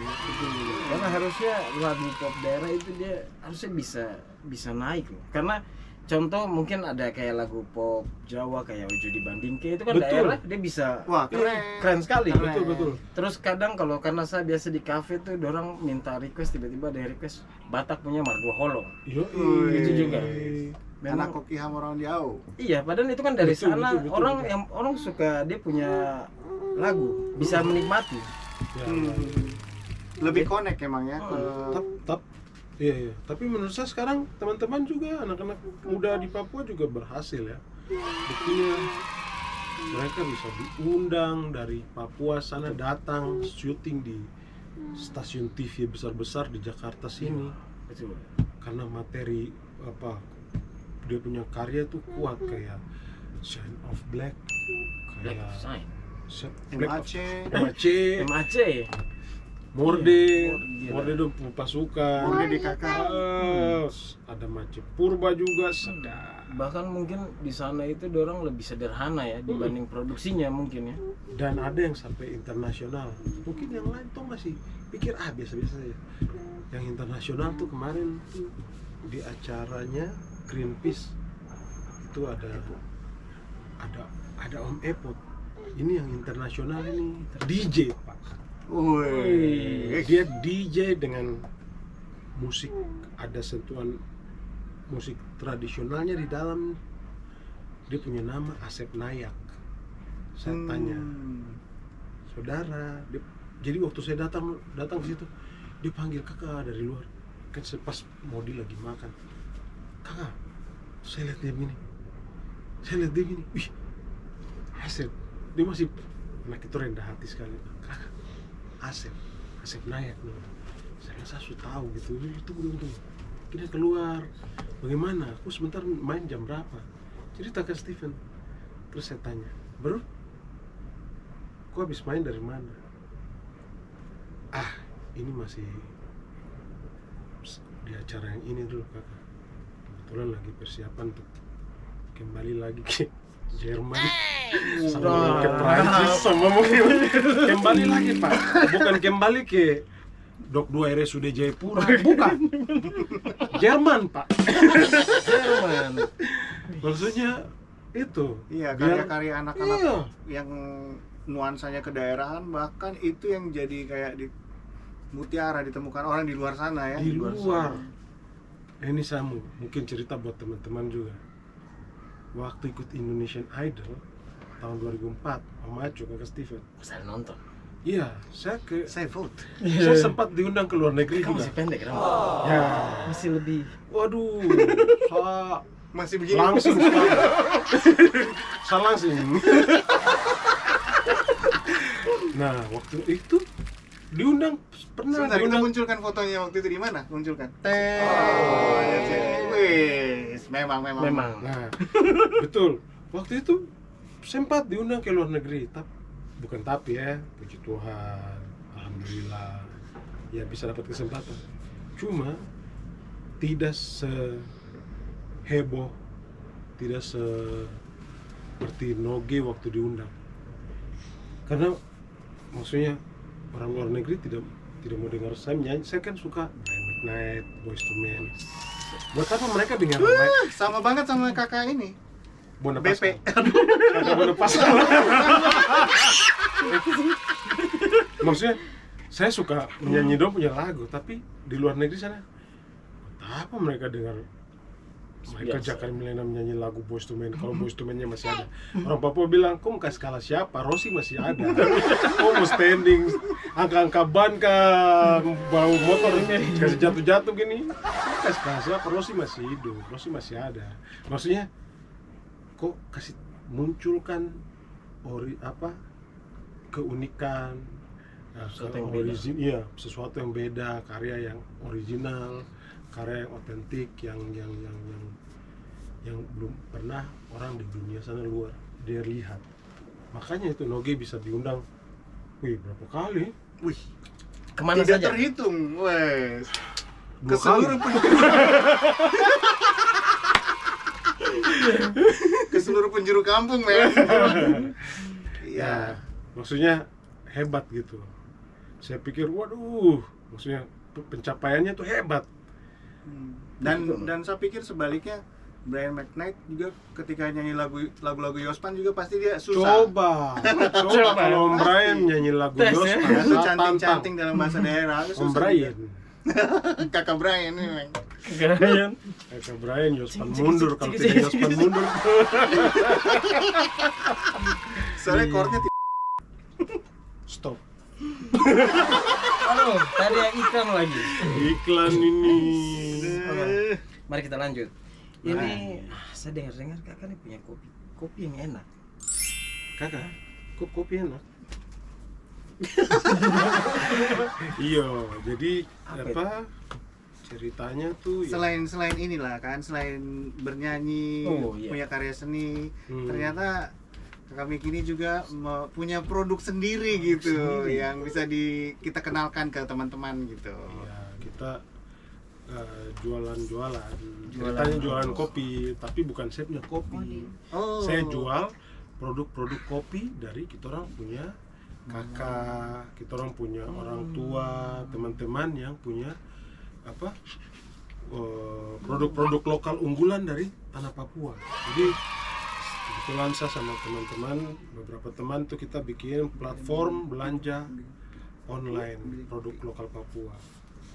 Speaker 1: Karena harusnya lagu pop daerah itu dia harusnya bisa naik loh. Karena contoh mungkin ada kayak lagu pop Jawa kayak Ojo Dibandingke, itu kan
Speaker 3: Betul.
Speaker 1: daerah dia bisa
Speaker 2: Wah,
Speaker 1: keren sekali.
Speaker 2: Keren.
Speaker 3: betul.
Speaker 1: Terus kadang kalau karena saya biasa di kafe tuh orang minta request, tiba-tiba ada request Batak punya Margo Holong.
Speaker 3: Yoi.
Speaker 1: Itu juga.
Speaker 2: Anak
Speaker 1: Memang
Speaker 2: koki ham orang jauh.
Speaker 1: iya, padahal itu kan dari
Speaker 3: Betul,
Speaker 1: sana
Speaker 3: betul,
Speaker 1: orang
Speaker 3: betul.
Speaker 1: yang orang suka dia punya lagu, bisa menikmati.
Speaker 3: Ya,
Speaker 2: Lebih connect emang ya.
Speaker 3: iya. Tapi menurut saya sekarang teman-teman juga, anak-anak muda di Papua juga berhasil ya. Buktinya mereka bisa diundang dari Papua sana, datang syuting di stasiun TV besar-besar di Jakarta sini,
Speaker 1: Betul.
Speaker 3: karena materi apa, dia punya karya tuh kuat, kayak Shine of Black,
Speaker 1: Black
Speaker 3: kayak
Speaker 1: Sign.
Speaker 3: Black
Speaker 2: MAC.
Speaker 3: MAC,
Speaker 1: MAC.
Speaker 3: Morde,
Speaker 1: Gila.
Speaker 3: Morde dong pasukan.
Speaker 2: Morde di kakak.
Speaker 3: Ada Mace Purba juga, sedap.
Speaker 1: Bahkan mungkin di sana itu dorong lebih sederhana ya dibanding produksinya mungkin ya.
Speaker 3: Dan ada yang sampai internasional. Mungkin yang lain tuh masih pikir biasa-biasa saja. Yang internasional tuh kemarin tuh di acaranya Greenpeace itu ada Om Epot. Ini yang internasional, ini DJ Pak.
Speaker 2: Wih.
Speaker 3: Dia DJ dengan musik, ada sentuhan musik tradisionalnya di dalam. Dia punya nama Asep Nayak. Saya tanya, saudara, jadi waktu saya datang ke situ, dia panggil kakak dari luar. Kan saya pas Modi lagi makan, kakak, saya lihat dia begini, wih, Asep, dia masih, anak itu rendah hati sekali. Kakak, Asep Nayak nih. Saya sudah tahu gitu. Tunggu. Kita keluar. Bagaimana? Aku sebentar main jam berapa? Cerita ke Steven. Terus saya tanya, bro, kau habis main dari mana? Ini masih di acara yang ini dulu kakak. Kebetulan lagi persiapan untuk kembali lagi ke Jerman. Sama ke Prancis, sama mungkin kembali lagi Pak. Bukan kembali ke Dok 2 RSUD Jayapura, bukan. Jerman Pak.
Speaker 1: Jerman.
Speaker 3: Maksudnya itu.
Speaker 2: Iya,
Speaker 3: biar-
Speaker 2: karya-karya anak-anak
Speaker 3: Iya.
Speaker 2: yang nuansanya kedaerahan, bahkan itu yang jadi kayak di mutiara ditemukan orang di luar sana ya.
Speaker 3: Di luar.
Speaker 1: sana.
Speaker 3: Ini saya mungkin cerita buat teman-teman juga. Waktu ikut Indonesian Idol tahun 2004 sama Aco, kakak Steven.
Speaker 1: Saya nonton.
Speaker 3: Iya, saya
Speaker 2: vote.
Speaker 3: saya sempat diundang ke luar negeri
Speaker 1: Kamu
Speaker 3: juga.
Speaker 1: masih pendek rambut.
Speaker 3: Ya,
Speaker 1: Masih lebih.
Speaker 3: waduh, saya
Speaker 2: Masih begini.
Speaker 3: langsung sekali. Saya langsung. Nah, waktu itu diundang, pernah
Speaker 2: Sebentar, kita
Speaker 3: diundang.
Speaker 2: munculkan fotonya waktu itu di mana? Munculkan. Oh, ya sih. Wih, memang.
Speaker 3: Nah, betul. Waktu itu sempat diundang ke luar negeri, tapi ya, puji Tuhan, alhamdulillah, ya bisa dapat kesempatan. Cuma tidak seheboh, tidak seperti Noge waktu diundang. Karena maksudnya orang luar negeri tidak mau dengar saya menyanyi. Saya kan suka Brian McKnight, Boyz II Men. Buat apa mereka dengar Mike?
Speaker 2: Sama banget sama kakak ini.
Speaker 3: Bona
Speaker 2: BP.
Speaker 3: Pascal. Kakak Bona Pascal. Maksudnya saya suka menyanyi dong punya lagu, tapi di luar negeri sana Apa mereka dengar Michael Jackson Millennium nyanyi lagu Boyz II Men, kalau Boyz II Men-nya masih ada. Orang Papua bilang, kok mau kasih skala siapa? Rossi masih ada. Kok mau standing, angka-angka ban kah, bau motor kasih jatuh-jatuh gini. Kasih skala siapa? Rossi masih hidup, Rossi masih ada. Maksudnya, kok kasih munculkan keunikan,
Speaker 1: Sesuatu yang beda.
Speaker 3: iya, sesuatu yang beda, karya yang original, karya yang otentik, yang belum pernah orang di dunia sana luar dia lihat. Makanya itu Noge bisa diundang, berapa kali?
Speaker 2: Wih,
Speaker 1: Kemana
Speaker 2: tidak
Speaker 1: saja?
Speaker 2: terhitung, wes.
Speaker 3: Dua
Speaker 2: Ke seluruh penjuru kampung, men.
Speaker 3: Ya,
Speaker 2: Iya.
Speaker 3: maksudnya hebat gitu. Saya pikir, waduh, maksudnya pencapaiannya tuh hebat.
Speaker 2: Dan saya pikir sebaliknya Brian McKnight juga ketika nyanyi lagu-lagu Yospan juga pasti dia susah.
Speaker 3: Coba kalau Om Brian nyanyi lagu
Speaker 1: Tes,
Speaker 3: Yos,
Speaker 1: ya?
Speaker 2: Dia tuh
Speaker 3: tantang.
Speaker 2: canting-canting dalam bahasa daerah. Itu
Speaker 3: Om
Speaker 2: susah
Speaker 3: Brian,
Speaker 2: juga. Kakak Brian ini, men.
Speaker 1: Kalian
Speaker 3: kakak Brian Yospan
Speaker 1: Cik,
Speaker 3: mundur,
Speaker 1: cik,
Speaker 3: kalau
Speaker 1: cik,
Speaker 3: tidak
Speaker 1: cik.
Speaker 3: Yospan mundur.
Speaker 2: Soalnya
Speaker 3: Iya.
Speaker 2: chordnya
Speaker 3: Stop.
Speaker 1: Aduh, tadi yang iklan lagi.
Speaker 3: Iklan ini.
Speaker 1: Oke, mari kita lanjut. Ini saya dengar-dengar kakak nih punya kopi yang enak.
Speaker 3: Kakak, kok kopi enak? Iya, jadi
Speaker 1: Apa
Speaker 3: ceritanya tuh ya,
Speaker 2: selain inilah kan, selain bernyanyi,
Speaker 1: Oh, iya.
Speaker 2: punya karya seni,
Speaker 3: Hmm.
Speaker 2: ternyata Kakak Miki ini juga punya produk sendiri gitu
Speaker 3: sendiri.
Speaker 2: yang bisa kita kenalkan ke teman-teman gitu.
Speaker 3: ya kita jualan-jualan.
Speaker 1: Jualan.
Speaker 3: Ceritanya jualan kopi, tapi bukan saya punya kopi.
Speaker 2: Oh.
Speaker 3: Saya jual produk-produk kopi dari kita orang punya kakak, kita orang punya orang tua, teman-teman yang punya produk-produk lokal unggulan dari tanah Papua. Jadi kebetulan saya sama teman-teman, beberapa teman tuh kita bikin platform belanja online produk lokal Papua.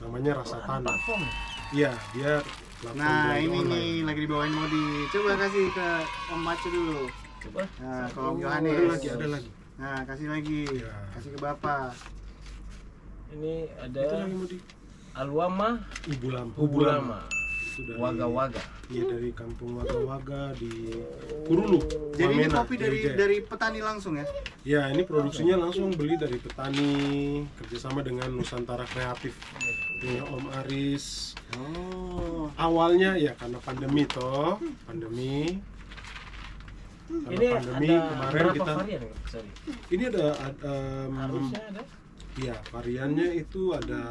Speaker 3: Namanya Rasa Tanah.
Speaker 1: Platform.
Speaker 3: Iya, dia platform
Speaker 2: Nah,
Speaker 3: belanja
Speaker 2: ini
Speaker 3: online.
Speaker 2: nih lagi dibawain Modi. Coba kasih ke Om Maco dulu.
Speaker 1: Coba.
Speaker 2: Nah, ke Om
Speaker 3: Oh,
Speaker 2: Yohanes.
Speaker 3: ada lagi.
Speaker 2: Nah, kasih lagi.
Speaker 3: Ya.
Speaker 2: Kasih ke Bapak.
Speaker 1: Ini
Speaker 3: Itu
Speaker 1: ada
Speaker 3: lagi mau di
Speaker 1: Alwama
Speaker 3: Hubu Lama. Itu dari
Speaker 1: Waga-waga.
Speaker 3: Iya, dari kampung Waga-Waga di Kurulu.
Speaker 2: Jadi ini
Speaker 3: Wamena,
Speaker 2: kopi
Speaker 3: Jaya.
Speaker 2: dari petani langsung ya?
Speaker 3: Ya, ini produksinya langsung beli dari petani, kerjasama dengan Nusantara Kreatif punya Om Aris.
Speaker 2: Oh.
Speaker 3: Awalnya ya karena pandemi toh, pandemi. Karena
Speaker 1: Ini
Speaker 3: pandemi
Speaker 1: ada
Speaker 3: kemarin
Speaker 1: berapa
Speaker 3: kita
Speaker 1: varian? Sorry.
Speaker 3: ini ada
Speaker 1: Harusnya ada.
Speaker 3: ya variannya itu ada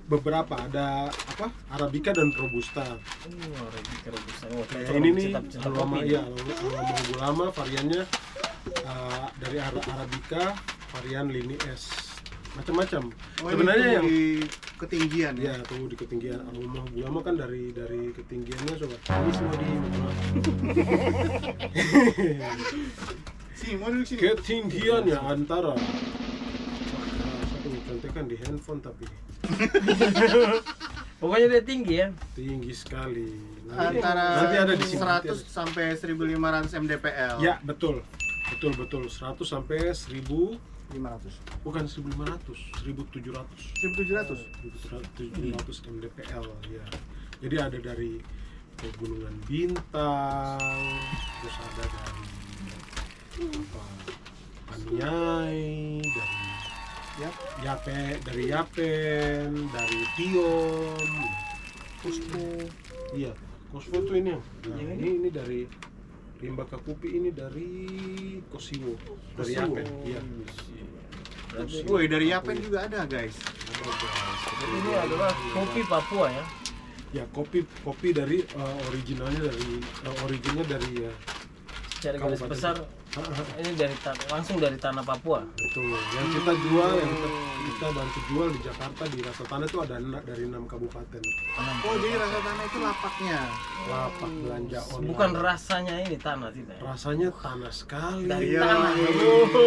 Speaker 3: beberapa, ada Arabica dan Robusta.
Speaker 1: Arabica Robusta. Oh,
Speaker 3: Kayak
Speaker 1: cocok
Speaker 3: ini
Speaker 1: untuk
Speaker 3: nih
Speaker 1: cetak-cetak
Speaker 3: Alwama,
Speaker 1: kopi.
Speaker 3: ya Alwama Hubu Lama variannya dari Arabica varian Lini S, macam-macam.
Speaker 2: Oh,
Speaker 3: Sebenarnya
Speaker 2: ini
Speaker 3: yang
Speaker 2: di ketinggian ya?
Speaker 3: ya tunggu di ketinggian Alwama Hubu Lama kan dari ketinggiannya coba ini semua di
Speaker 2: Sini, mau duduk sini.
Speaker 3: ketinggiannya antara saya ingin contohkan di handphone tapi
Speaker 1: Pokoknya dia tinggi ya.
Speaker 3: tinggi sekali.
Speaker 2: Antara
Speaker 3: Nanti ada di sini.
Speaker 2: 100 sampai 1500 mdpl.
Speaker 3: Ya betul 100 sampai 1000,
Speaker 2: 500.
Speaker 3: bukan 1500, 1700.
Speaker 2: 1700.
Speaker 3: 1700 mdpl ya. Jadi ada dari Pegunungan Bintang, terus ada dari Paniai, dari dari Yapen, dari Tiom, Kospo. Iya, Kospo tuh ini yang. Nah,
Speaker 1: Yang
Speaker 3: ini dari Rimba Kakupi, ini dari Kosiwo, dari Yapen. Iya.
Speaker 1: Berarti
Speaker 2: Woi, dari Yapen juga ada, guys.
Speaker 1: ini adalah kopi Papua ya.
Speaker 3: Ya, kopi dari originnya dari ya.
Speaker 1: Secara garis
Speaker 3: Kabupaten.
Speaker 1: besar ini dari langsung dari tanah Papua.
Speaker 3: Betul. Yang kita jual, yang kita bantu jual di Jakarta di Rasa Tanah itu ada dari 6 kabupaten.
Speaker 2: Oh, jadi Rasa Tanah itu lapaknya.
Speaker 3: Lapak belanja online.
Speaker 1: Bukan rasanya ini tanah tidak. Ya?
Speaker 3: Rasanya tanah sekali.
Speaker 1: Dari
Speaker 2: Iya.
Speaker 1: tanah.
Speaker 3: Gitu.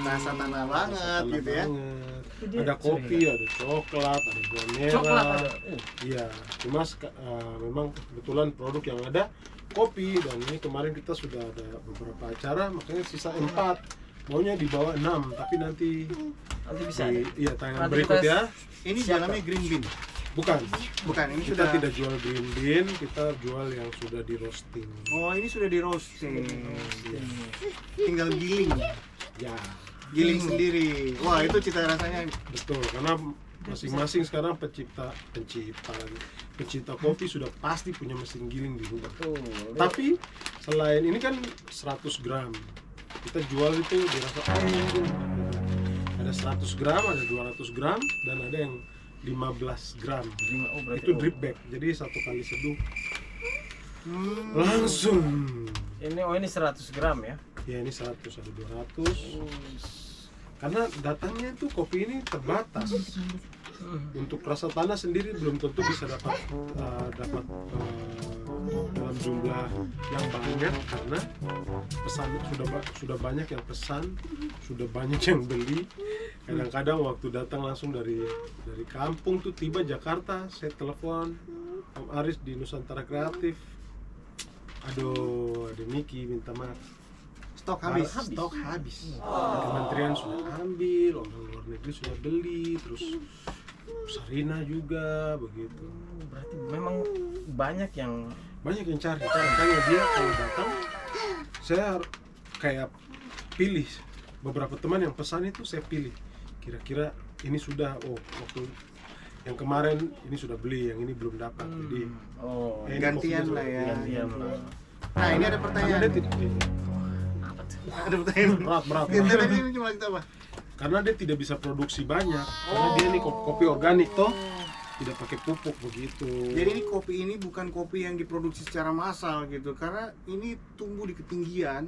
Speaker 2: Rasa tanah banget
Speaker 3: Tanah
Speaker 2: gitu ya.
Speaker 3: banget.
Speaker 1: Tapi dia
Speaker 3: Ada kopi,
Speaker 1: sering.
Speaker 3: ada coklat, ada gula merah.
Speaker 1: Coklat ada.
Speaker 3: Iya, cuma memang kebetulan produk yang ada kopi, dan ini kemarin kita sudah ada beberapa acara, makanya sisa 4. Maunya dibawa 6, tapi nanti
Speaker 1: Nanti bisa.
Speaker 3: iya tayangan
Speaker 1: Nanti
Speaker 3: berikut
Speaker 1: kita
Speaker 3: ya.
Speaker 2: Ini
Speaker 1: Siapa?
Speaker 2: dalamnya green bean.
Speaker 3: Bukan,
Speaker 2: Bukan, ini
Speaker 3: kita
Speaker 2: sudah.
Speaker 3: tidak jual green bean, kita jual yang sudah di roasting.
Speaker 2: Oh, ini sudah di roasting. Tinggal giling.
Speaker 3: Ya,
Speaker 2: Giling sendiri. Wah, itu cita rasanya.
Speaker 3: betul, karena masing-masing sekarang pencipta kopi sudah pasti punya mesin giling di rumah.
Speaker 1: Tuh.
Speaker 3: Tapi selain ini kan 100 gram, kita jual itu dirasa ada 100 gram, ada 200 gram, dan ada yang 15 gram.
Speaker 1: Oh, berarti
Speaker 3: Itu drip bag, jadi satu kali seduh
Speaker 2: Hmm.
Speaker 3: langsung.
Speaker 1: Ini 100 gram ya.
Speaker 3: Ya ini 100, ada 200. Karena datangnya itu kopi ini terbatas. Untuk rasa tanah sendiri belum tentu bisa dapat dalam jumlah yang banyak, karena pesan sudah banyak yang pesan, sudah banyak yang beli. Kadang-kadang waktu datang langsung dari kampung tuh tiba Jakarta, saya telepon Om Aris di Nusantara Kreatif, aduh ada Miki minta maaf,
Speaker 2: Stok habis.
Speaker 3: stok habis. Kementerian sudah ambil, orang luar negeri sudah beli, terus Sarina juga begitu.
Speaker 1: Berarti memang banyak yang
Speaker 3: Cari. Makanya dia kalau datang, saya kayak pilih beberapa teman yang pesan itu, saya pilih kira-kira ini sudah, waktu yang kemarin ini sudah beli, yang ini belum dapat. Jadi ini
Speaker 2: Gantian
Speaker 3: kopinya
Speaker 2: lah ya.
Speaker 1: gantian lah.
Speaker 2: Nah, ini ada
Speaker 3: karena
Speaker 2: pertanyaan.
Speaker 3: dia tidak
Speaker 2: Ada pertanyaan.
Speaker 3: berat.
Speaker 2: Kita tadi cuma kita apa?
Speaker 3: Karena dia tidak bisa produksi banyak, karena dia ini kopi organik toh, tidak pakai pupuk begitu.
Speaker 2: Jadi ini kopi ini bukan kopi yang diproduksi secara massal gitu, karena ini tumbuh di ketinggian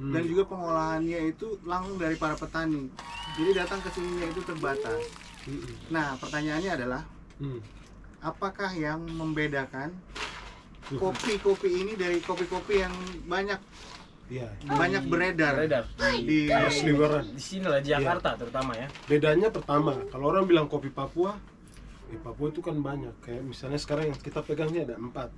Speaker 2: dan juga pengolahannya itu langsung dari para petani. Jadi datang ke sininya itu terbatas. Nah, pertanyaannya adalah apakah yang membedakan kopi-kopi ini dari kopi-kopi yang banyak
Speaker 3: Iya.
Speaker 2: beredar di
Speaker 3: Sliweran.
Speaker 1: Di sini lah, Jakarta terutama ya.
Speaker 3: Bedanya pertama, kalau orang bilang kopi Papua, Papua itu kan banyak. Kayak misalnya sekarang yang kita pegang ini ada 4.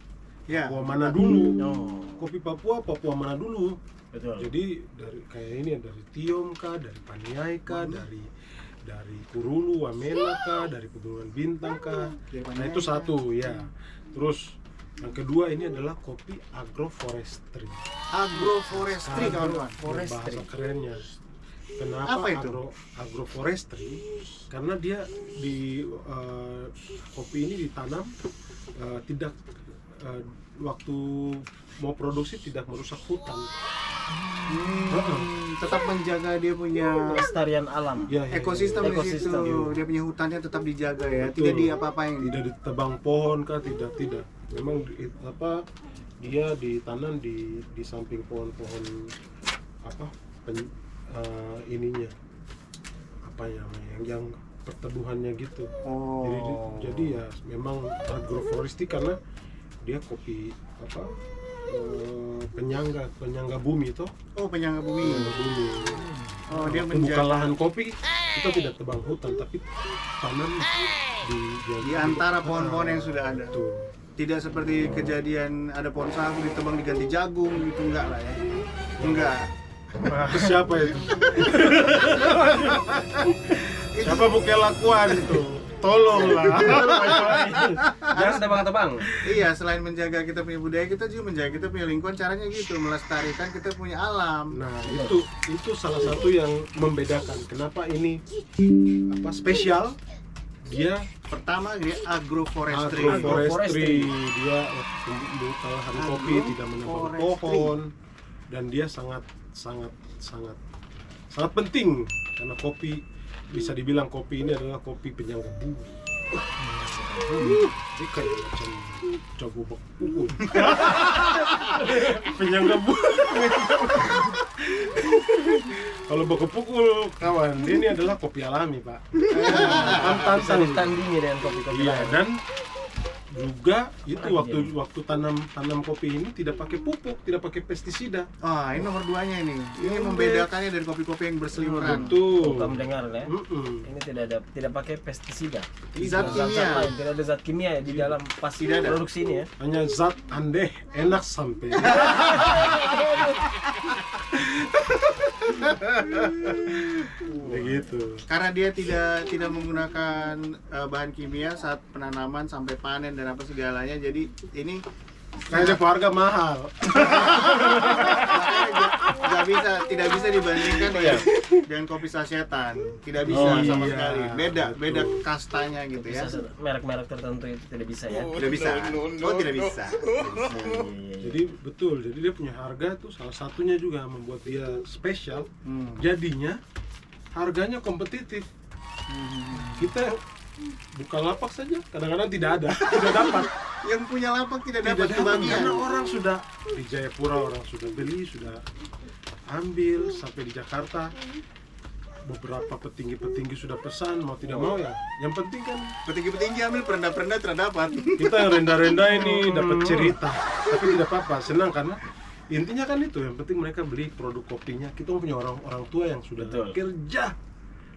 Speaker 2: ya.
Speaker 3: Papua mana dulu?
Speaker 1: Oh,
Speaker 3: Kopi Papua mana dulu?
Speaker 1: betul.
Speaker 3: Jadi dari kayak ini dari Tiom kah, dari Paniai kah, dari Kurulu, Wamena kah, dari Pegunungan Bintang kah. Nah itu satu ya. Terus yang kedua ini adalah kopi agroforestry.
Speaker 2: Agroforestry kawan-kawan.
Speaker 3: Bahasa kerennya. Kenapa
Speaker 2: Apa itu?
Speaker 3: agroforestry? Karena dia di kopi ini ditanam tidak waktu mau produksi tidak merusak hutan.
Speaker 2: Tetap menjaga dia punya
Speaker 1: Pelestarian alam.
Speaker 3: Ya,
Speaker 2: ekosistem di situ.
Speaker 1: Ekosistem.
Speaker 2: Dia punya hutannya tetap dijaga ya.
Speaker 3: Betul.
Speaker 2: Tidak diapa-apain.
Speaker 3: Tidak ditebang pohon kah? Tidak. Memang dia ditanam di samping pohon-pohon ininya yang perteduhannya gitu.
Speaker 2: Oh.
Speaker 3: Jadi ya memang agroforestry karena dia kopi penyangga bumi toh.
Speaker 2: Oh, penyangga bumi. Oh, dia
Speaker 3: Bukan
Speaker 2: menjaga
Speaker 3: lahan kopi, kita tidak tebang hutan tapi tanam
Speaker 2: di antara pohon-pohon yang sudah ada.
Speaker 3: Betul.
Speaker 2: Tidak seperti kejadian ada pohon sagu ditebang diganti jagung gitu, enggak lah ya. Enggak.
Speaker 3: Itu siapa itu? Siapa bukan lakuan itu? Tolonglah.
Speaker 1: Jangan tebang-tebang.
Speaker 2: Iya, selain menjaga kita punya budaya, kita juga menjaga kita punya lingkungan. Caranya gitu, melestarikan kita punya alam.
Speaker 3: Nah, itu salah satu yang membedakan kenapa ini spesial. Dia
Speaker 2: Pertama dia agroforestry.
Speaker 3: dia tumbuh lahan kopi, tidak menebang pohon, dan dia sangat penting karena kopi bisa dibilang kopi ini adalah kopi penyangga bumi. Dia kayak macam jago bak pukul. Penyangga bumi. Kalau baku pukul kawan, ini adalah kopi alami pak.
Speaker 1: Bisa ditandingi dengan kopi-kopi
Speaker 3: Iya,
Speaker 1: lain.
Speaker 3: dan juga itu
Speaker 1: Lagi
Speaker 3: waktu tanam kopi ini tidak pakai pupuk, tidak pakai pestisida.
Speaker 2: Ah, ini nomor 2-nya ini. Ini membedakannya dari kopi-kopi yang berseliweran.
Speaker 3: Betul.
Speaker 1: Kamu dengar ya?
Speaker 3: Mm-mm.
Speaker 1: Ini tidak pakai pestisida.
Speaker 2: Zat kimia.
Speaker 1: lain, tidak ada zat kimia ya di dalam pas
Speaker 2: Tidak ada.
Speaker 1: produksi ini ya.
Speaker 3: Hanya zat andeh, enak sampai. Begitu.
Speaker 2: Karena dia tidak menggunakan bahan kimia saat penanaman sampai panen dan apa segalanya. Jadi ini
Speaker 3: Kayaknya harga mahal.
Speaker 2: makanya tidak bisa dibandingkan dengan kopi sasetan. Tidak bisa
Speaker 3: Oh,
Speaker 2: sama
Speaker 3: iya.
Speaker 2: sekali. Beda
Speaker 3: Betul.
Speaker 2: kastanya gitu ya.
Speaker 1: Bisa merek-merek tertentu itu tidak bisa ya.
Speaker 2: Tidak bisa. Oh, tidak bisa.
Speaker 3: Jadi betul, jadi dia punya harga tuh salah satunya juga membuat dia spesial. Jadinya harganya kompetitif. Kita buka lapak saja, kadang-kadang tidak ada, tidak dapat.
Speaker 2: Yang punya lapak tidak dapat
Speaker 3: Tidak dapat
Speaker 2: kebagian.
Speaker 3: karena orang sudah di Jayapura, orang sudah beli, sudah ambil sampai di Jakarta. Beberapa petinggi-petinggi sudah pesan, mau tidak mau ya. Yang penting kan
Speaker 2: Petinggi-petinggi ambil perendah-perendah tidak dapat.
Speaker 3: kita yang rendah-rendah ini dapat cerita, tapi tidak apa-apa, senang karena intinya kan itu yang penting mereka beli produk kopinya. Kita punya orang-orang tua yang sudah
Speaker 1: Betul.
Speaker 3: kerja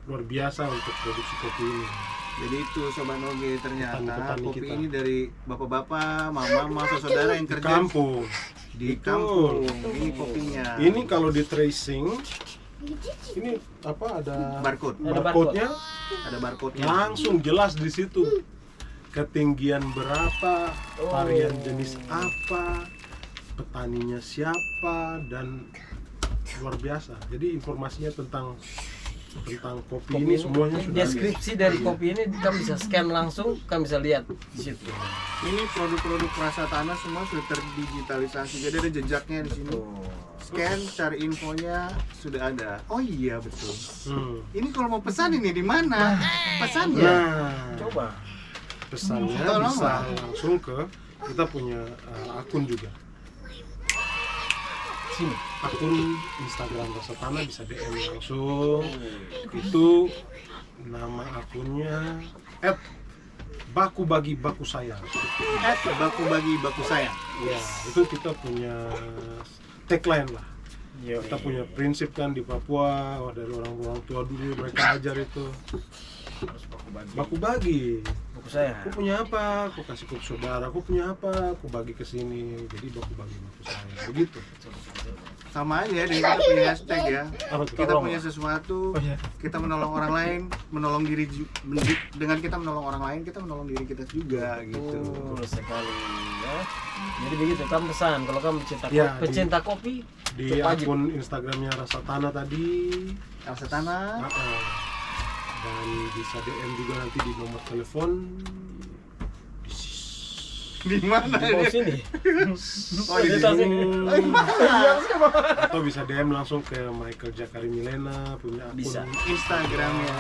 Speaker 3: luar biasa untuk produksi kopi ini.
Speaker 2: Jadi itu Sobat Noge, ternyata
Speaker 3: Petani-petani
Speaker 2: kopi
Speaker 3: kita.
Speaker 2: ini dari bapak-bapak, mama, saudara yang
Speaker 3: Di
Speaker 2: kerja
Speaker 3: kampung.
Speaker 2: di
Speaker 3: Betul.
Speaker 2: kampung. Ini kopinya.
Speaker 3: Ini kalau di tracing, ini apa ada
Speaker 2: barcode.
Speaker 1: Ada
Speaker 3: barcode-nya
Speaker 2: Ada barcode-nya.
Speaker 3: langsung jelas di situ. Ketinggian berapa, varian jenis apa, petaninya siapa, dan luar biasa. Jadi informasinya tentang kopi ini semuanya sudah ada.
Speaker 1: deskripsi dari kopi ini kamu bisa scan langsung, kamu bisa lihat di situ.
Speaker 2: Ini produk-produk Rasa Tanah semua sudah terdigitalisasi. Jadi ada jejaknya di sini. Scan, cari infonya sudah ada. Oh iya betul. Ini kalau mau pesan ini di mana? Pesannya.
Speaker 3: Nah,
Speaker 1: Coba.
Speaker 3: pesannya
Speaker 2: Tolong
Speaker 3: bisa
Speaker 2: lah.
Speaker 3: langsung ke kita punya akun juga.
Speaker 1: Sini.
Speaker 3: Akun Instagram Rasa Tanah bisa DM langsung. Itu nama akunnya @baku bagi baku sayang.
Speaker 2: Baku bagi baku sayang.
Speaker 3: Ya, itu kita punya tagline lah.
Speaker 1: Yo.
Speaker 3: Kita punya prinsip kan di Papua, dari orang tua dulu mereka ajar itu
Speaker 1: Harus baku bagi.
Speaker 3: baku bagi.
Speaker 1: Buku saya.
Speaker 3: Aku punya apa? Aku kasih ke saudara. Aku punya apa? Aku bagi ke sini. Jadi baku bagi baku sayang. Begitu.
Speaker 2: Sama aja dengan kita punya hashtag ya.
Speaker 3: Apa tuh?
Speaker 2: Kita
Speaker 1: Tolong.
Speaker 2: punya sesuatu,
Speaker 3: Oh ya.
Speaker 2: kita menolong orang lain, menolong diri dengan kita menolong orang lain, kita menolong diri kita juga gitu.
Speaker 1: Betul sekali ya. Jadi begitu kamu pesan kalau kamu
Speaker 3: Ya,
Speaker 1: pecinta kopi
Speaker 3: Di
Speaker 1: wajib.
Speaker 3: akun Instagramnya Rasa Tanah tadi.
Speaker 2: Rasa Tanah.
Speaker 3: Dan bisa DM juga nanti di nomor telepon.
Speaker 2: Di mana
Speaker 1: di bawah
Speaker 2: ini?
Speaker 1: sini.
Speaker 2: Oh, di
Speaker 1: tas
Speaker 2: sini.
Speaker 1: ini.
Speaker 3: Atau bisa DM langsung ke Michael Jakari Milena punya akun
Speaker 1: Bisa.
Speaker 2: Instagramnya.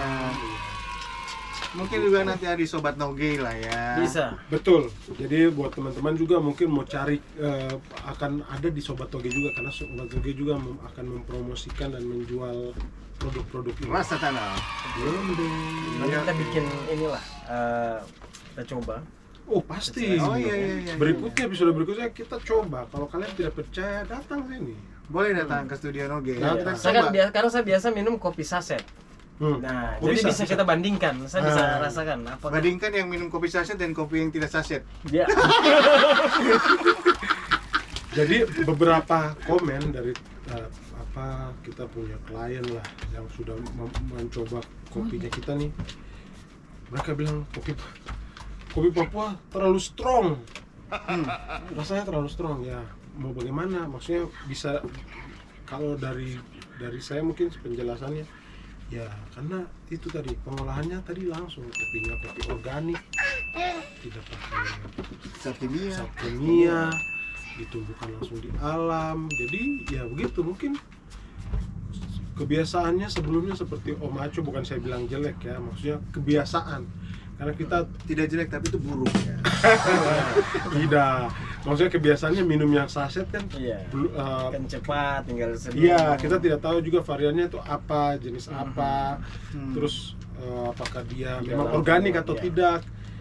Speaker 2: Mungkin juga nanti ada di Sobat Noge lah ya.
Speaker 1: Bisa.
Speaker 3: Betul. Jadi buat teman-teman juga mungkin mau cari akan ada di Sobat Toge juga karena Sobat Toge juga akan mempromosikan dan menjual produk-produk ini.
Speaker 2: Rasa Tanah.
Speaker 3: Belum deh.
Speaker 1: Nanti kita bikin inilah kita coba.
Speaker 3: Oh pasti.
Speaker 2: Oh, iya.
Speaker 3: Berikutnya episode berikutnya kita coba. Kalau kalian tidak percaya datang sini.
Speaker 2: Boleh datang ke Studio Noge.
Speaker 3: Nah,
Speaker 2: Kita
Speaker 1: Saya kan
Speaker 2: coba.
Speaker 1: karena saya biasa minum kopi saset. Nah,
Speaker 3: Oh,
Speaker 1: jadi bisa kita bandingkan. Saya bisa
Speaker 3: Ah.
Speaker 1: rasakan apa.
Speaker 2: Bandingkan yang minum kopi saset dan kopi yang tidak saset.
Speaker 1: Ya.
Speaker 3: Jadi beberapa komen dari kita punya klien lah yang sudah mencoba kopinya kita nih. Mereka bilang kopi Papua terlalu strong. Rasanya terlalu strong ya. Mau bagaimana? Maksudnya bisa kalau dari saya mungkin penjelasannya ya karena itu tadi pengolahannya tadi langsung kopinya kopi organik tidak pakai
Speaker 2: Zat kimia.
Speaker 3: zat kimia ditumbuhkan langsung di alam. Jadi ya begitu mungkin kebiasaannya sebelumnya seperti Om Aco, bukan saya bilang jelek ya, maksudnya kebiasaan karena kita
Speaker 2: Tidak jelek tapi itu buruk ya.
Speaker 3: tidak, maksudnya kebiasaannya minum yang saset kan
Speaker 1: Iya. Kan cepat tinggal sedikit.
Speaker 3: iya kita tidak tahu juga variannya itu apa, jenis apa,
Speaker 2: Hmm.
Speaker 3: terus apakah dia
Speaker 1: Di
Speaker 3: memang
Speaker 1: dalam,
Speaker 3: organik atau
Speaker 1: iya.
Speaker 3: tidak.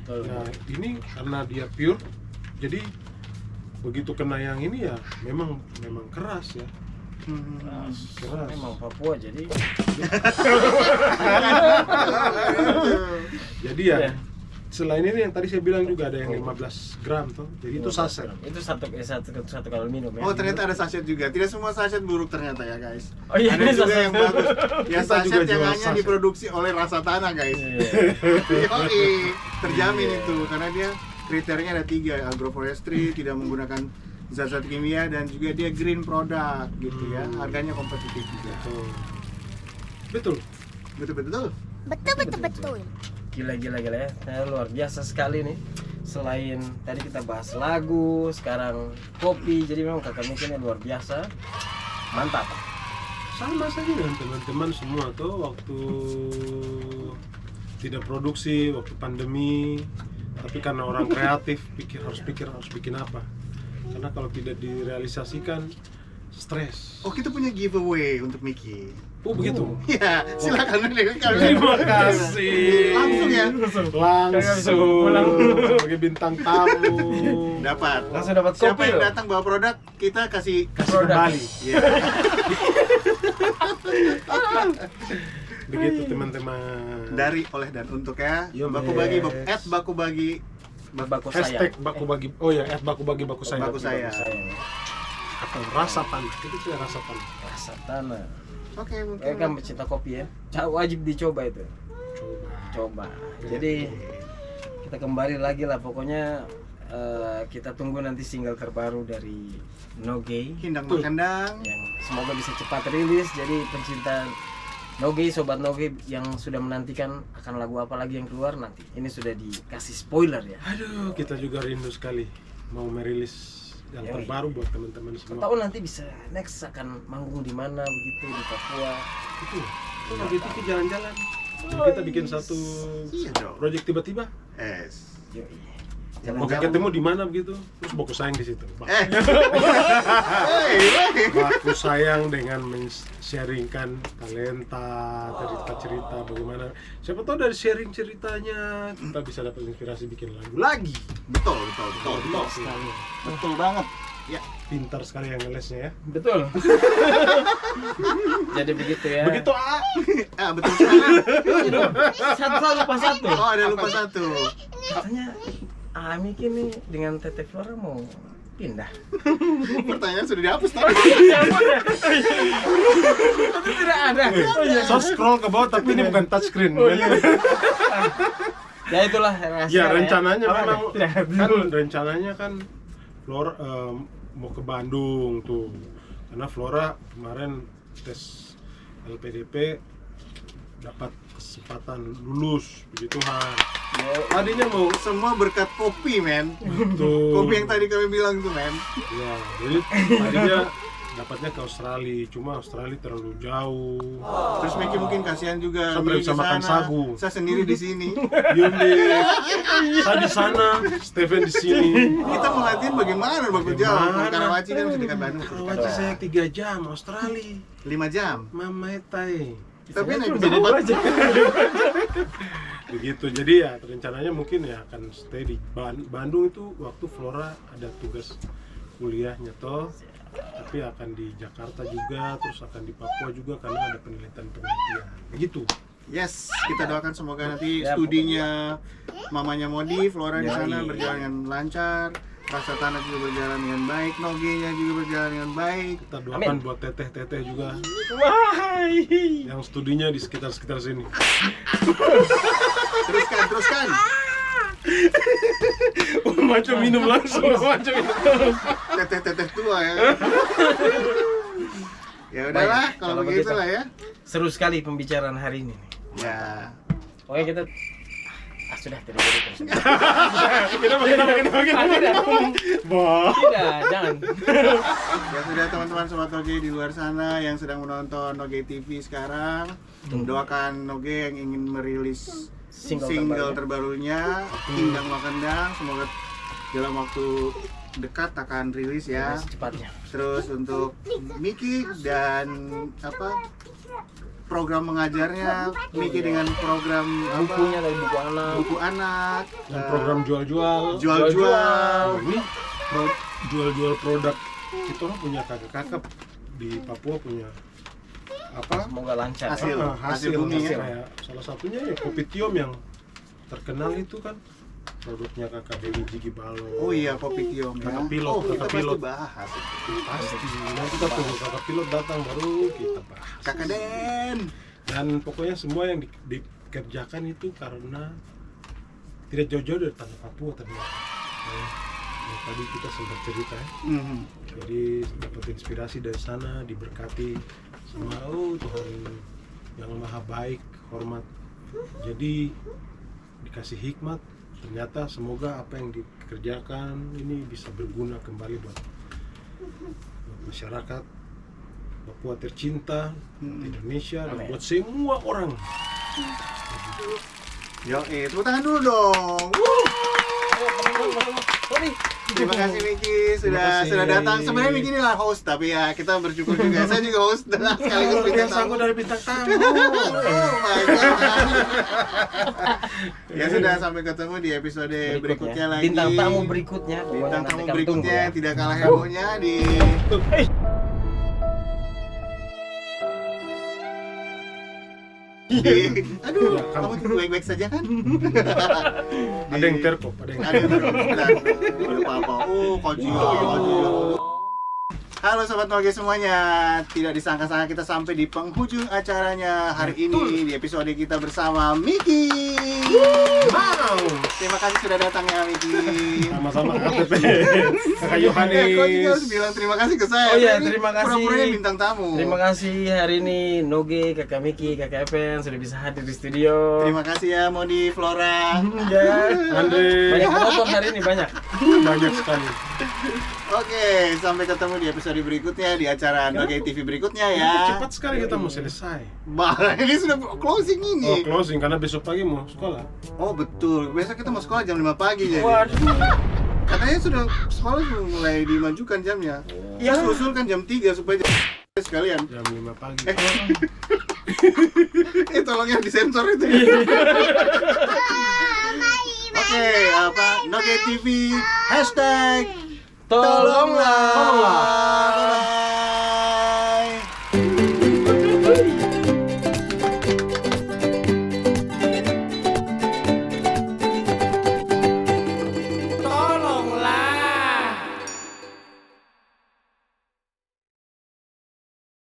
Speaker 3: Nah ini karena dia pure, jadi begitu kena yang ini ya memang keras ya. Keras.
Speaker 1: Memang Papua jadi
Speaker 3: Jadi ya
Speaker 1: Iya.
Speaker 3: selain ini yang tadi saya bilang juga ada yang 15 gram tuh, jadi itu saset.
Speaker 1: itu satu kalau minum ya.
Speaker 2: Oh ternyata ada saset juga. Tidak semua saset buruk ternyata ya guys.
Speaker 1: Oh, iya,
Speaker 2: Ada
Speaker 1: ini
Speaker 2: juga
Speaker 1: saset.
Speaker 2: yang bagus. Ya
Speaker 3: Kita juga
Speaker 2: saset yang
Speaker 3: jual
Speaker 2: hanya
Speaker 3: saset.
Speaker 2: diproduksi oleh Rasa Tanah guys.
Speaker 1: Iya.
Speaker 2: Yoi, terjamin
Speaker 1: Iya.
Speaker 2: itu karena dia kriterianya ada 3, agroforestry, tidak menggunakan zat-zat kimia dan juga dia green product gitu ya. Harganya kompetitif juga.
Speaker 3: Betul.
Speaker 2: Betul.
Speaker 4: Betul.
Speaker 1: Gila ya. Luar biasa sekali nih. Selain tadi kita bahas lagu, sekarang kopi. Jadi memang Kakak Miki ini luar biasa. Mantap.
Speaker 3: Sama saja dengan teman-teman semua tuh waktu tidak produksi, waktu pandemi. Tapi karena orang kreatif harus bikin apa. Karena kalau tidak direalisasikan stres.
Speaker 2: Oh kita punya giveaway untuk Miki.
Speaker 3: Oh begitu.
Speaker 2: Ya silakan
Speaker 3: Terima kasih.
Speaker 2: Langsung ya.
Speaker 3: Langsung sebagai bintang tamu.
Speaker 2: Dapat.
Speaker 1: Langsung dapat
Speaker 2: Siapa
Speaker 1: kopi
Speaker 2: yang
Speaker 1: loh.
Speaker 2: datang bawa produk kita kasih
Speaker 1: Produk.
Speaker 3: Kembali.
Speaker 2: Iya.
Speaker 3: Begitu teman-teman.
Speaker 2: Dari oleh dan untuk ya.
Speaker 3: Yo,
Speaker 2: Baku
Speaker 3: yes.
Speaker 2: bagi baku bagi
Speaker 1: Baku
Speaker 3: Hashtag
Speaker 1: sayang.
Speaker 3: baku bagi. Oh ya, baku bagi baku saya.
Speaker 2: Baku saya.
Speaker 3: Atau rasa tanah. Itu sudah rasa tanah.
Speaker 1: Rasa tanah.
Speaker 2: Oke mungkin.
Speaker 1: Kan pecinta kopi ya. Wajib dicoba itu.
Speaker 3: Coba.
Speaker 1: Coba. Jadi kita kembali lagi lah pokoknya kita tunggu nanti single terbaru dari Nogay
Speaker 2: Hindang Makandang.
Speaker 1: yang semoga bisa cepat rilis. Jadi pencinta Nogay, sobat Nogay yang sudah menantikan akan lagu apa lagi yang keluar nanti. Ini sudah dikasih spoiler ya.
Speaker 3: Aduh, kita juga rindu sekali mau merilis yang
Speaker 1: Yoi.
Speaker 3: terbaru buat teman-teman
Speaker 1: Kau
Speaker 3: semua.
Speaker 1: tahu nanti bisa next akan manggung di mana begitu di Papua.
Speaker 3: Itu lagi itu jalan-jalan. Dan kita bikin satu
Speaker 2: Iya dong.
Speaker 3: project tiba-tiba.
Speaker 2: Es.
Speaker 1: Yoi.
Speaker 3: Oke,
Speaker 1: Jalan-jalan.
Speaker 3: ketemu di mana begitu? Terus baku sayang di situ.
Speaker 2: Hey.
Speaker 3: Baku sayang dengan men-sharingkan talenta, cerita-cerita bagaimana. Siapa tahu dari sharing ceritanya kita bisa dapat inspirasi bikin lagu lagi.
Speaker 2: Betul.
Speaker 1: Sekali.
Speaker 2: Betul banget. Ya.
Speaker 3: Pintar sekali yang ngelesnya ya.
Speaker 1: Betul. Jadi begitu ya.
Speaker 3: Begitu ah.
Speaker 2: Betul sekali.
Speaker 1: Satu lupa satu.
Speaker 2: Oh, ada lupa satu.
Speaker 1: Katanya Miki nih dengan Tete Flora mau pindah.
Speaker 2: Pertanyaan sudah dihapus tadi.
Speaker 1: Tapi tidak ada.
Speaker 3: So scroll ke bawah tapi ini bukan touchscreen.
Speaker 1: Ya itulah rahasia.
Speaker 3: Ya rencananya
Speaker 1: Apa
Speaker 3: memang
Speaker 1: ada?
Speaker 3: kan rencananya kan Flora mau ke Bandung tuh karena Flora kemarin tes LPDP dapat kesempatan lulus puji Tuhan. Tadinya mau
Speaker 2: Semua berkat kopi, men.
Speaker 3: tuh
Speaker 2: Kopi yang tadi kami bilang tuh, men.
Speaker 3: ya jadi tadinya dapatnya ke Australia, cuma Australia terlalu jauh.
Speaker 2: Terus Miki mungkin kasihan juga.
Speaker 3: Saya
Speaker 2: Miki
Speaker 3: bisa
Speaker 2: ke
Speaker 3: makan
Speaker 2: sana,
Speaker 3: sagu.
Speaker 2: Saya sendiri di sini.
Speaker 3: Diam deh. Saya di sana, Steven di sini.
Speaker 2: Kita mau latihan bagaimana Bapak jauh? Kalau Karawaci kan masih dekat Bandung.
Speaker 3: Karawaci saya 3 jam, Australia.
Speaker 2: 5 jam.
Speaker 3: Mama etai.
Speaker 2: Tapi naik
Speaker 1: Beda
Speaker 2: pesawat.
Speaker 1: aja.
Speaker 3: Begitu, jadi ya rencananya mungkin ya akan stay di Bandung itu waktu Flora ada tugas kuliahnya toh, tapi akan di Jakarta juga, terus akan di Papua juga karena ada penelitian begitu.
Speaker 2: Yes, kita doakan semoga nanti
Speaker 1: Ya,
Speaker 2: studinya mamanya Modi, Flora di sana
Speaker 1: Yoi.
Speaker 2: berjalan dengan lancar, Rasa Tanah juga berjalan dengan baik, Nogenya juga berjalan dengan baik.
Speaker 3: Kita doakan buat teteh-teteh juga
Speaker 1: Wahai.
Speaker 3: yang studinya di sekitar sini.
Speaker 2: Teruskan.
Speaker 3: Macam minum langsung, macam minum.
Speaker 2: Teteh-teteh tua ya. Ya udahlah,
Speaker 1: Baik,
Speaker 2: kalau
Speaker 1: kalau
Speaker 2: begitu
Speaker 1: begitu.
Speaker 2: lah ya.
Speaker 1: Seru sekali pembicaraan hari ini.
Speaker 2: Ya.
Speaker 1: Oke kita sudah tidak jadi terus.
Speaker 3: Kenapa? Bah.
Speaker 1: Tidak, jangan.
Speaker 2: Ya sudah teman-teman sobat Noge di luar sana yang sedang menonton Noge TV sekarang, doakan Noge yang ingin merilis single terbarunya Hindang Makandang, semoga dalam waktu dekat akan rilis ya.
Speaker 1: Secepatnya.
Speaker 2: Terus untuk Miki dan program mengajarnya, Miki dengan program
Speaker 1: Bukunya dari buku anak.
Speaker 2: buku anak,
Speaker 3: Dan program jual-jual.
Speaker 2: jual-jual.
Speaker 3: Ini jual-jual produk. Kita orang punya kakak-kakak di Papua punya apa?
Speaker 1: Semoga lancar.
Speaker 2: Hasil.
Speaker 3: Hasil
Speaker 2: bumi ya.
Speaker 3: kayak salah satunya ya kopi tiom yang terkenal itu kan produknya kakak Dewi Jigi Balo.
Speaker 2: Oh iya, kopi tiom ya.
Speaker 3: Kakak pilot,
Speaker 2: Oh, kita
Speaker 3: kakak
Speaker 2: pasti
Speaker 3: pilot.
Speaker 2: bahas.
Speaker 3: Pasti. Nanti kita tunggu kakak pilot datang baru kita bahas.
Speaker 2: Kakak Den.
Speaker 3: Dan pokoknya semua yang dikerjakan itu karena tidak jauh-jauh dari tanah Papua ternyata. Yang tadi kita sempat cerita ya.
Speaker 2: Mhm.
Speaker 3: Jadi dapat inspirasi dari sana, diberkati sama Tuhan yang maha baik, hormat. Jadi dikasih hikmat. Ternyata semoga apa yang dikerjakan ini bisa berguna kembali buat masyarakat Papua tercinta, buat Indonesia, dan
Speaker 1: Amin.
Speaker 3: buat semua orang.
Speaker 2: Yo, tepuk tangan dulu dong. Terima kasih Miki
Speaker 3: Terima kasih.
Speaker 2: sudah datang. Sebenarnya Miki ini lah host, tapi ya kita bersyukur juga. Saya juga host dan sekaligus bintang tamu.
Speaker 3: dari bintang tamu.
Speaker 2: Oh my god. Ya sudah, sampai ketemu di episode berikutnya lagi.
Speaker 1: Bintang tamu berikutnya.
Speaker 2: Bintang tamu
Speaker 1: Nantikan,
Speaker 2: berikutnya
Speaker 1: tunggu ya.
Speaker 2: tidak kalah hebohnya di aduh,
Speaker 3: Ya,
Speaker 2: kamu tuh baik-baik saja kan?
Speaker 3: Ada yang terkop, ada yang
Speaker 2: Ada apa-apa. Oh, Kojiro. Halo Sobat Noge semuanya, tidak disangka-sangka kita sampai di penghujung acaranya hari ini di episode kita bersama Miki. Wow, terima kasih sudah datang ya Miki.
Speaker 3: sama-sama KTP. Kakak
Speaker 2: Kok juga harus
Speaker 3: Yohanes.
Speaker 2: bilang terima kasih ke saya.
Speaker 1: Oh iya,
Speaker 2: Ini
Speaker 1: terima kasih.
Speaker 2: Pura-puranya bintang tamu.
Speaker 1: Terima kasih hari ini Noge, Kakak Miki, Kakak Evan sudah bisa hadir di studio.
Speaker 2: Terima kasih ya Modi Flora.
Speaker 1: Ya.
Speaker 3: Andre.
Speaker 1: Banyak penonton hari ini banyak.
Speaker 3: Banyak sekali.
Speaker 2: Oke, sampai ketemu di episode berikutnya di acara Noge TV berikutnya ya.
Speaker 3: Cepat sekali kita mau selesai.
Speaker 2: Bah, ini sudah closing
Speaker 3: Oh,
Speaker 2: ini.
Speaker 3: closing karena besok pagi mau sekolah.
Speaker 2: Oh betul, besok kita mau sekolah jam 5 pagi jadi.
Speaker 1: Waduh.
Speaker 2: Katanya sudah sekolah sudah mulai dimajukan jamnya.
Speaker 1: Ya.
Speaker 2: Terus usulkan jam 3 supaya sekalian.
Speaker 3: Jam 5 pagi.
Speaker 2: Tolong yang disensor itu. Oke, apa Noge TV hashtag
Speaker 1: Tolonglah.
Speaker 2: Tolonglah.